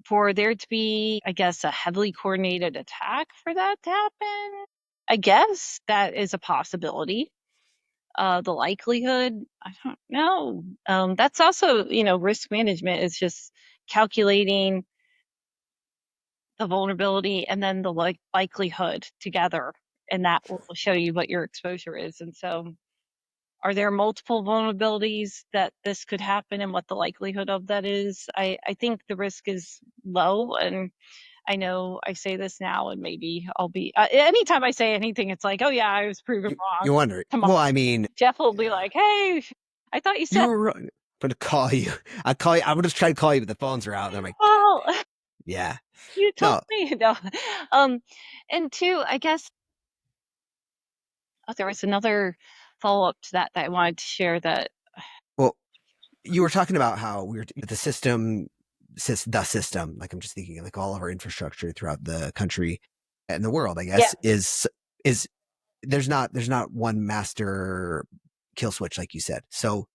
for there to be, I guess, a heavily coordinated attack for that to happen, I guess that is a possibility. The likelihood, I don't know. That's also, risk management is just calculating the vulnerability and then the likelihood together, and that will show you what your exposure is. And so Are there multiple vulnerabilities that this could happen and what the likelihood of that is? I think the risk is low, and I know I say this now and maybe I'll be, anytime I say anything, it's like, oh yeah, I was proven wrong. You wonder. Tomorrow, Well, I mean, Jeff will be yeah. like, hey, I thought you You said, were wrong. I'm gonna call you. I call you. I'm gonna try to call you, but the phones are out. And I'm like, well, yeah, you told no. me. No. Um, and two, I guess, there was another follow up to that I wanted to share that. Well, you were talking about how the system, the system. Like I'm just thinking, like all of our infrastructure throughout the country and the world, I Yeah. guess, is there's not one master kill switch, like you said. So,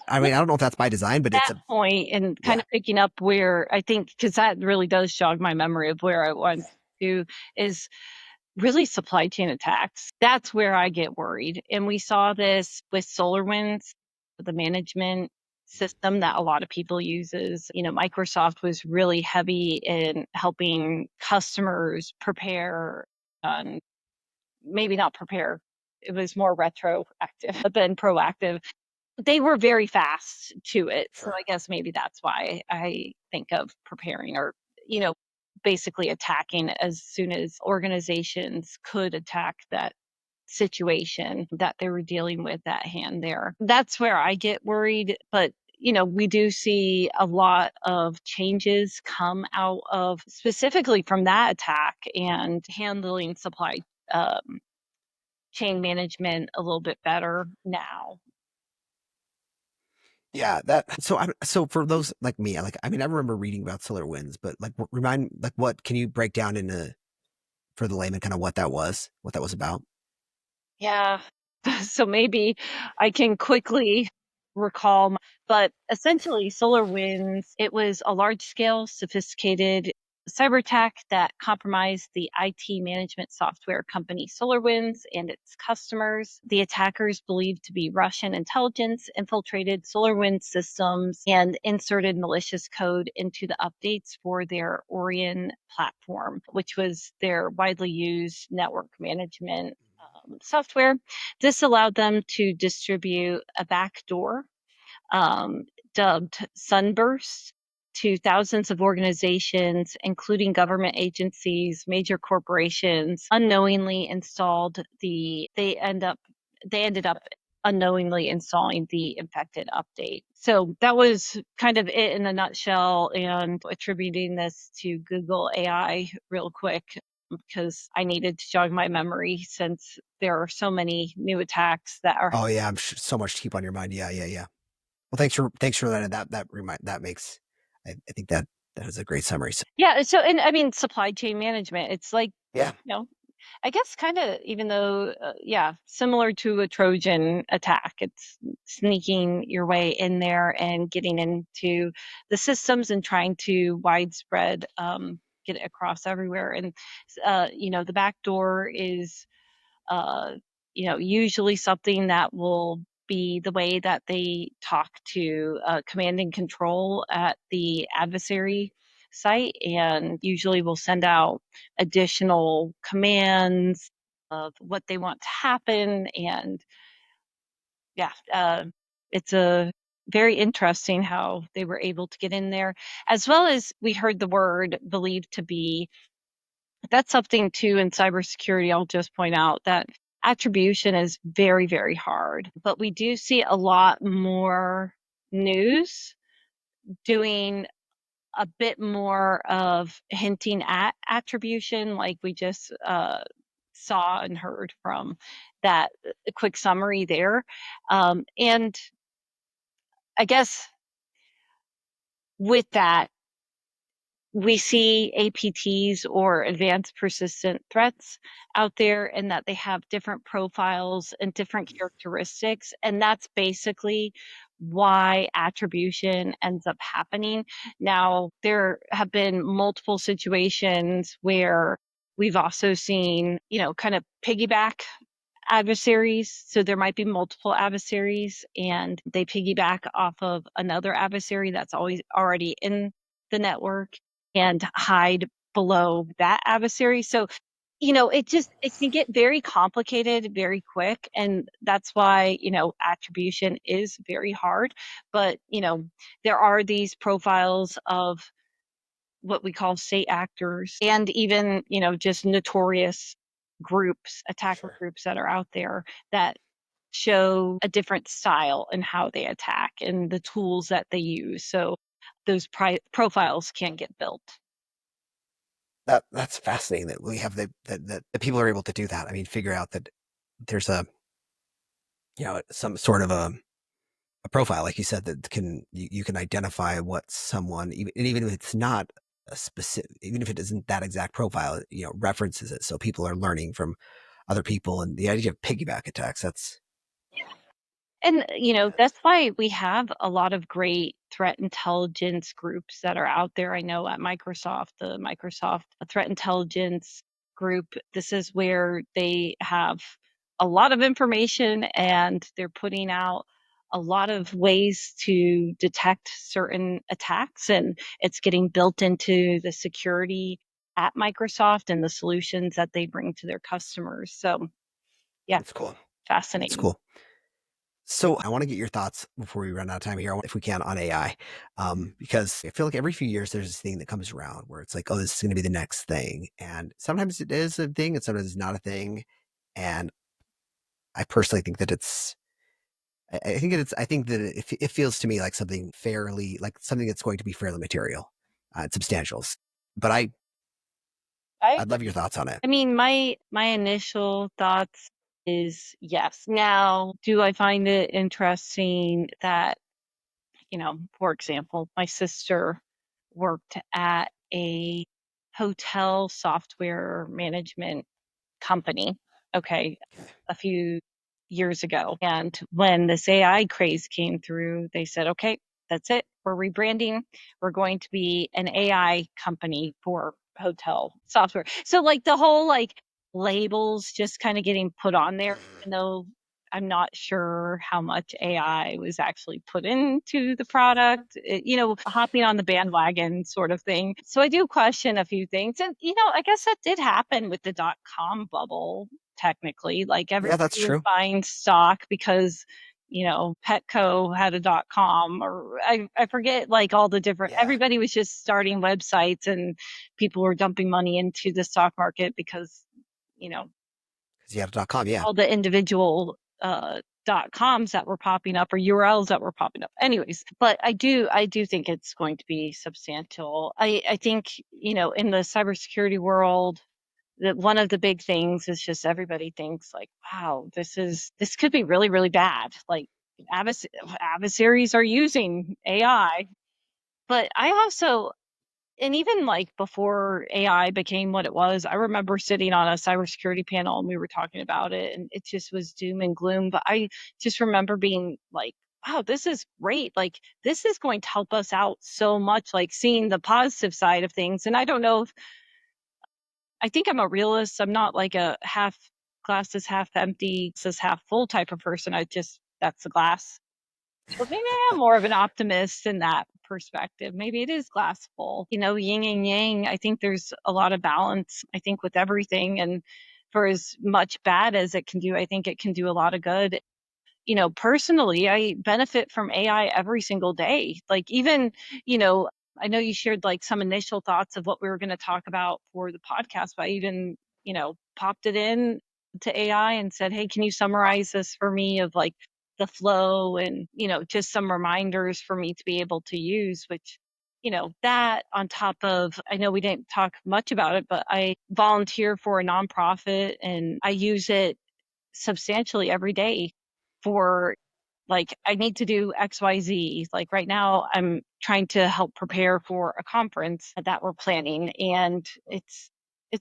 I mean, I don't know if that's by design, but it's That a point and kind yeah, of picking up where I think, because that really does jog my memory of where I want to, is really supply chain attacks. That's where I get worried. And we saw this with SolarWinds, the management system that a lot of people uses. Microsoft was really heavy in helping customers prepare, and maybe not prepare. It was more retroactive than proactive. They were very fast to it. So sure. I guess maybe that's why I think of preparing, or, you know, basically attacking as soon as organizations could attack that situation that they were dealing with at hand there. That's where I get worried. But, we do see a lot of changes come out of specifically from that attack and handling supply um, chain management a little bit better now. Yeah, that so for those like me, like I mean, I remember reading about Solar Winds, but like remind like what can you break down into for the layman kind of what that was about? Yeah. So maybe I can quickly recall, but essentially, SolarWinds, it was a large scale, sophisticated cyber attack that compromised the IT management software company SolarWinds and its customers. The attackers, believed to be Russian intelligence, infiltrated SolarWinds systems and inserted malicious code into the updates for their Orion platform, which was their widely used network management software. This allowed them to distribute a backdoor, um, dubbed Sunburst, to thousands of organizations, including government agencies, major corporations. Unknowingly installed they ended up unknowingly installing the infected update. So that was kind of it in a nutshell, and attributing this to Google AI real quick because I needed to jog my memory since there are so many new attacks that are. Oh yeah, so much to keep on your mind. Yeah, yeah, yeah. Well, thanks for that makes I think that is a great summary. So, Yeah, so, and I mean, supply chain management, it's like, yeah. you know, I guess kind of, even though, yeah, similar to a Trojan attack, it's sneaking your way in there and getting into the systems and trying to widespread, get it across everywhere. And, the back door is, uh, usually something that will be the way that they talk to command and control at the adversary site, and usually will send out additional commands of what they want to happen. And yeah, it's a very interesting how they were able to get in there, as well as we heard the word believed to be. That's something too in cybersecurity. I'll just point out that attribution is very, very hard, but we do see a lot more news doing a bit more of hinting at attribution, like we just saw and heard from that quick summary there. And I guess with that, we see APTs, or advanced persistent threats, out there, and that they have different profiles and different characteristics. And that's basically why attribution ends up happening. Now, there have been multiple situations where we've also seen, kind of piggyback adversaries. So there might be multiple adversaries and they piggyback off of another adversary that's always already in the network and hide below that adversary. So it can get very complicated very quick. And that's why, attribution is very hard. But, there are these profiles of what we call state actors and even, just notorious groups, attacker Sure. groups that are out there that show a different style in how they attack and the tools that they use. So those profiles can get built. That's fascinating that we have that the people are able to do that. I mean, figure out that there's some sort of a profile, like you said, that you can identify what someone, even if it's not a specific, even if it isn't that exact profile, references it, so people are learning from other people. And the idea of piggyback attacks, that's And, that's that's why we have a lot of great threat intelligence groups that are out there. I know at Microsoft, the Microsoft Threat Intelligence Group, this is where they have a lot of information and they're putting out a lot of ways to detect certain attacks, and it's getting built into the security at Microsoft and the solutions that they bring to their customers. So, yeah, that's cool. That's fascinating. cool. So I want to get your thoughts before we run out of time here, if we can, on AI, because I feel like every few years there's this thing that comes around where it's like, oh, this is going to be the next thing, and sometimes it is a thing, and sometimes it's not a thing. And I personally think that I think that it feels to me like something fairly, like something that's going to be fairly material, and substantial. But I I'd love your thoughts on it. I mean, my initial thoughts is yes. Now, do I find it interesting that, for example, my sister worked at a hotel software management company, okay, a few years ago. And when this AI craze came through, they said, okay, that's it. We're rebranding. We're going to be an AI company for hotel software. So like the whole like labels just kind of getting put on there, even though I'm not sure how much AI was actually put into the product, hopping on the bandwagon sort of thing. So I do question a few things. And, I guess that did happen with the .com bubble, technically. Like Yeah, everybody that's was true. buying stock because, Petco had a .com, or I forget like all the different, Yeah, everybody was just starting websites and people were dumping money into the stock market because, you know, because you have .com. Yeah, all the individual .coms that were popping up, or URLs that were popping up. Anyways, but I do think it's going to be substantial. I think, in the cybersecurity world, that one of the big things is just everybody thinks like, wow, this could be really, really bad. Like adversaries are using AI. But I also, and even like before AI became what it was, I remember sitting on a cybersecurity panel and we were talking about it, and it just was doom and gloom. But I just remember being like, wow, this is great. Like, this is going to help us out so much, like seeing the positive side of things. And I don't know if I think I'm a realist. I'm not like a half glass is half empty, glass is half full type of person. That's the glass, but maybe I am more of an optimist in that perspective. Maybe it is glass full, yin and yang. I think there's a lot of balance, I think, with everything. And for as much bad as it can do, I think it can do a lot of good. Personally, I benefit from AI every single day. Like, even, you know, I know you shared like some initial thoughts of what we were going to talk about for the podcast, but I even, popped it in to AI and said, hey, can you summarize this for me of like the flow and, just some reminders for me to be able to use, which, that on top of, I know we didn't talk much about it, but I volunteer for a nonprofit and I use it substantially every day for, like, I need to do XYZ. Like right now I'm trying to help prepare for a conference that we're planning, and it's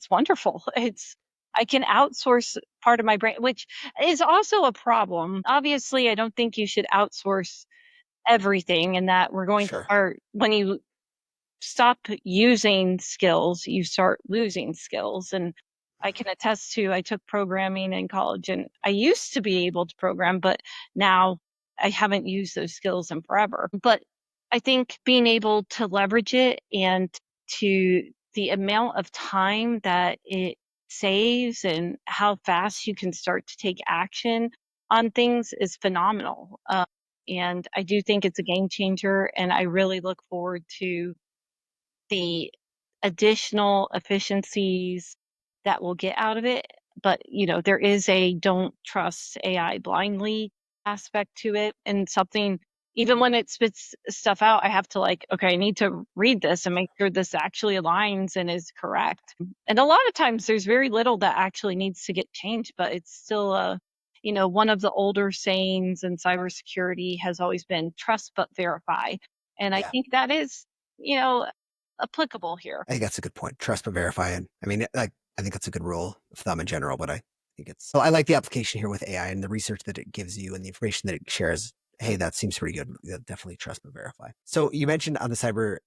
wonderful. It's I can outsource part of my brain, which is also a problem. Obviously, I don't think you should outsource everything, and that we're going to sure. start when you stop using skills, you start losing skills. And I can attest to, I took programming in college and I used to be able to program, but now I haven't used those skills in forever. But I think being able to leverage it and to the amount of time that it saves and how fast you can start to take action on things is phenomenal. And I do think it's a game changer, and I really look forward to the additional efficiencies that we'll get out of it. But, there is a don't trust AI blindly aspect to it, and something, even when it spits stuff out, I have to okay, I need to read this and make sure this actually aligns and is correct. And a lot of times there's very little that actually needs to get changed, but it's still one of the older sayings in cybersecurity has always been trust but verify. And I Yeah. think that is, you know, applicable here. I think that's a good point. Trust but verify. And I mean, I think that's a good rule of thumb in general, but I think so I like the application here with AI and the research that it gives you and the information that it shares. Hey, that seems pretty good. Yeah, definitely trust but verify. So you mentioned on the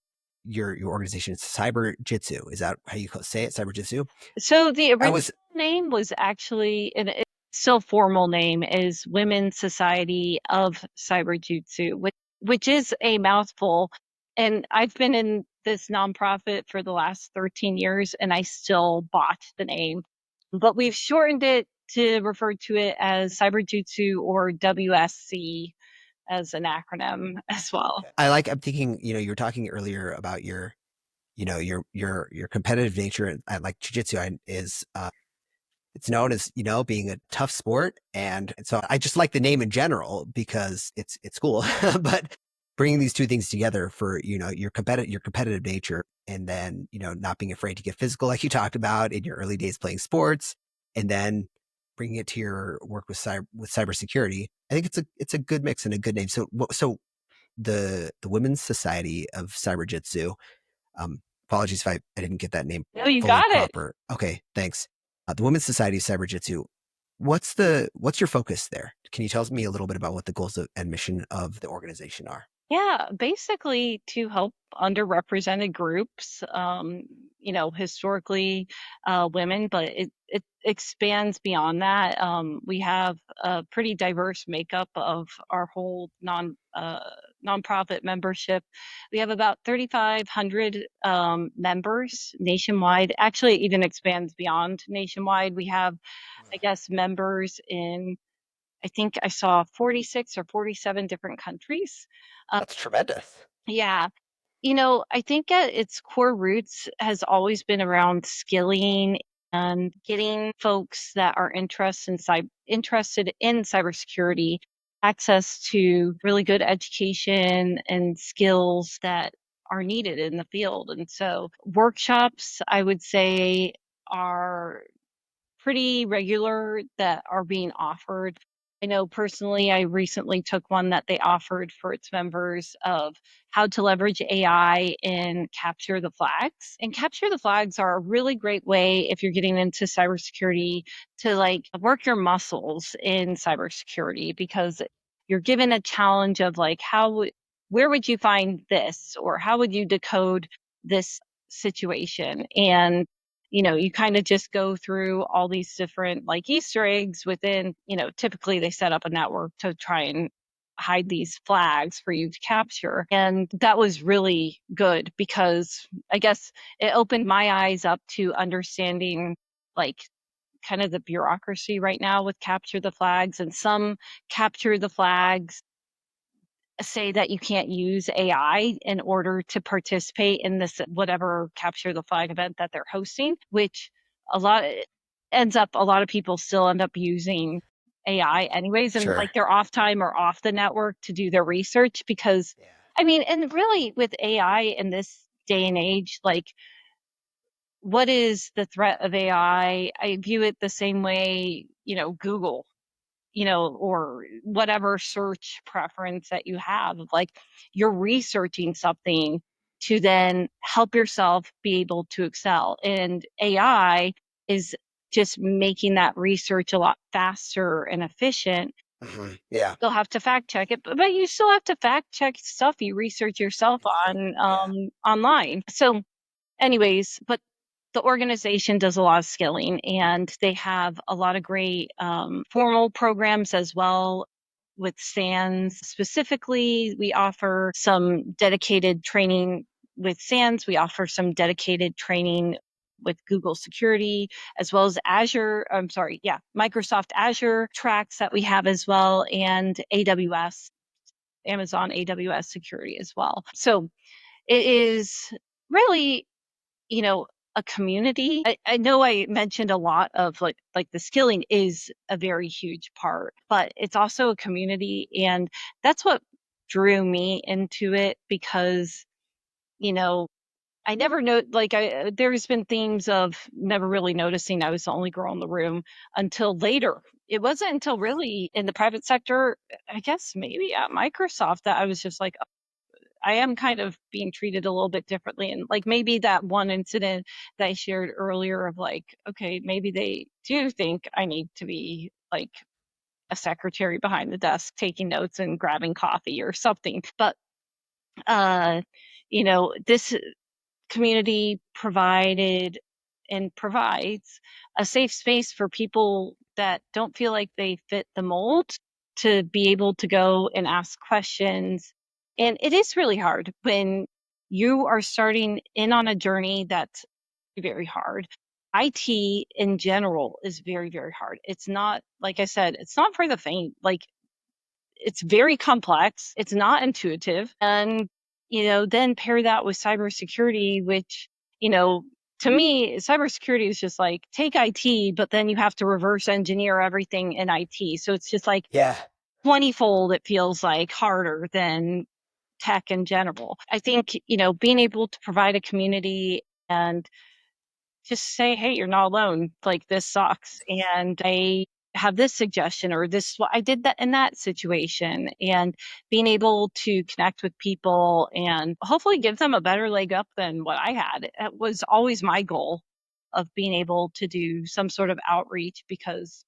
your organization, it's Cyberjutsu. Is that how you say it? Cyberjutsu? So the I original was, name was actually, and it's still formal name is Women's Society of Cyberjutsu, which is a mouthful. And I've been in this nonprofit for the last 13 years, and I still botch the name. But we've shortened it to refer to it as Cyberjutsu, or WSC as an acronym as well. I'm thinking, you were talking earlier about your competitive nature. And I like jujitsu is, it's known as, being a tough sport. And so I just like the name in general because it's cool, but bringing these two things together for, your competitive nature, and then, not being afraid to get physical, like you talked about in your early days playing sports, and then bringing it to your work with cybersecurity. I think it's a good mix and a good name. So the Women's Society of Cyberjutsu, apologies if I didn't get that name No, you fully got it. proper. Okay, thanks. The Women's Society of Cyberjutsu. What's your focus there? Can you tell me a little bit about what the goals and mission of the organization are? Yeah, basically to help underrepresented groups, historically women, but it expands beyond that. We have a pretty diverse makeup of our whole nonprofit membership. We have about 3,500 members nationwide. Actually, it even expands beyond nationwide. We have, I guess, members in, I think I saw 46 or 47 different countries. That's tremendous. Yeah. I think at its core roots has always been around skilling and getting folks that are interested in cybersecurity access to really good education and skills that are needed in the field. And so workshops, I would say, are pretty regular that are being offered. I know personally, I recently took one that they offered for its members of how to leverage AI in capture the flags. And capture the flags are a really great way if you're getting into cybersecurity to work your muscles in cybersecurity, because you're given a challenge of where would you find this, or how would you decode this situation? And you kind of just go through all these different Easter eggs within, typically they set up a network to try and hide these flags for you to capture. And that was really good because I guess it opened my eyes up to understanding like kind of the bureaucracy right now with capture the flags. And some capture the flags say that you can't use AI in order to participate in this whatever capture the flag event that they're hosting, which a lot of people still end up using AI anyways, and Sure. they're off time or off the network to do their research. Because Yeah. I mean, and really with AI in this day and age, what is the threat of AI? I view it the same way, Google, or whatever search preference that you have, of you're researching something to then help yourself be able to excel. And AI is just making that research a lot faster and efficient. Yeah. You'll have to fact check it, but you still have to fact check stuff you research yourself on Yeah. online. So anyways, but the organization does a lot of skilling, and they have a lot of great formal programs as well with SANS. Specifically, we offer some dedicated training with SANS. We offer some dedicated training with Google Security, as well as Microsoft Azure tracks that we have as well, and AWS, Amazon AWS security as well. So it is really, a community. I know I mentioned a lot of like the skilling is a very huge part, but it's also a community, and that's what drew me into it because, I never know, like there's been themes of never really noticing I was the only girl in the room until later. It wasn't until really in the private sector, I guess maybe at Microsoft, that I was just like, I am kind of being treated a little bit differently. And like maybe that one incident that I shared earlier of like, okay, maybe they do think I need to be like a secretary behind the desk taking notes and grabbing coffee or something. But this community provided and provides a safe space for people that don't feel like they fit the mold to be able to go and ask questions. And it is really hard when you are starting in on a journey that's very hard. IT in general is very, very hard. It's not, like I said, it's not for the faint. Like, it's very complex. It's not intuitive. And, then pair that with cybersecurity, which, to me, cybersecurity is just like take IT, but then you have to reverse engineer everything in IT. So it's just like 20-fold, it feels like harder than tech in general. I think, being able to provide a community and just say, hey, you're not alone. Like, this sucks. And I have this suggestion, or this, I did that in that situation. And being able to connect with people and hopefully give them a better leg up than what I had. It was always my goal of being able to do some sort of outreach because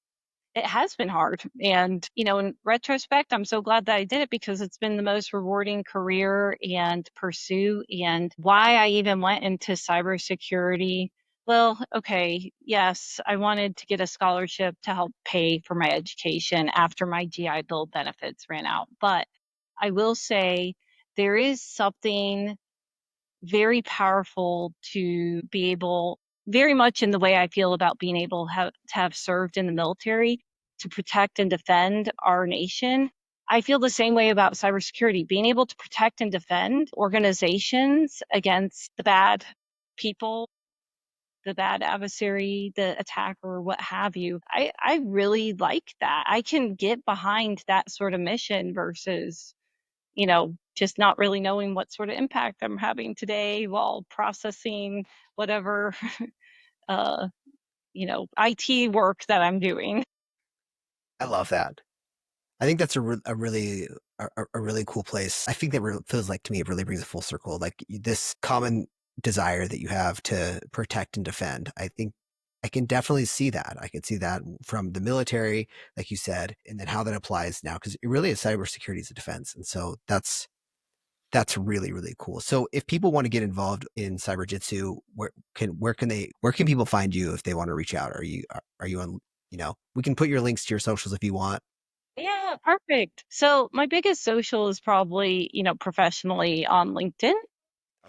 it has been hard. And, in retrospect, I'm so glad that I did it because it's been the most rewarding career and pursuit. And why I even went into cybersecurity. Well, okay, yes, I wanted to get a scholarship to help pay for my education after my GI Bill benefits ran out. But I will say there is something very powerful to be able, very much in the way I feel about being able to have served in the military to protect and defend our nation. I feel the same way about cybersecurity, being able to protect and defend organizations against the bad people, the bad adversary, the attacker, what have you. I really like that. I can get behind that sort of mission versus just not really knowing what sort of impact I'm having today while processing whatever, uh, IT work that I'm doing. I love that. I think that's a really cool place. I think that feels like to me it really brings it full circle. Like this common desire that you have to protect and defend. I think I can definitely see that. I can see that from the military, like you said, and then how that applies now because it really is cybersecurity as a defense, and so that's really really cool. So if people want to get involved in Cyberjutsu, where can people find you if they want to reach out? Are you on? We can put your links to your socials if you want. Yeah, perfect. So my biggest social is probably, professionally on LinkedIn.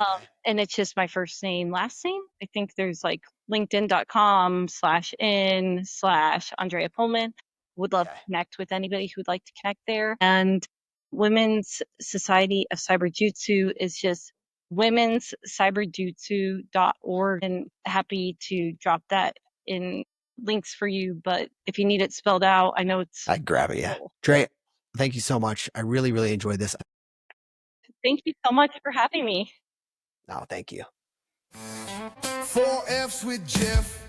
Okay. And it's just my first name, last name. I think there's like linkedin.com/in/Andreae Pohlman. Would love to Okay. connect with anybody who would like to connect there. And Women's Society of Cyberjutsu is just womenscyberjutsu.org, and happy to drop that in links for you. But if you need it spelled out, I know it's I grab it. Yeah. cool. Dre, thank you so much. I really, really enjoyed this. Thank you so much for having me. No, thank you. 4 F's with Jeff.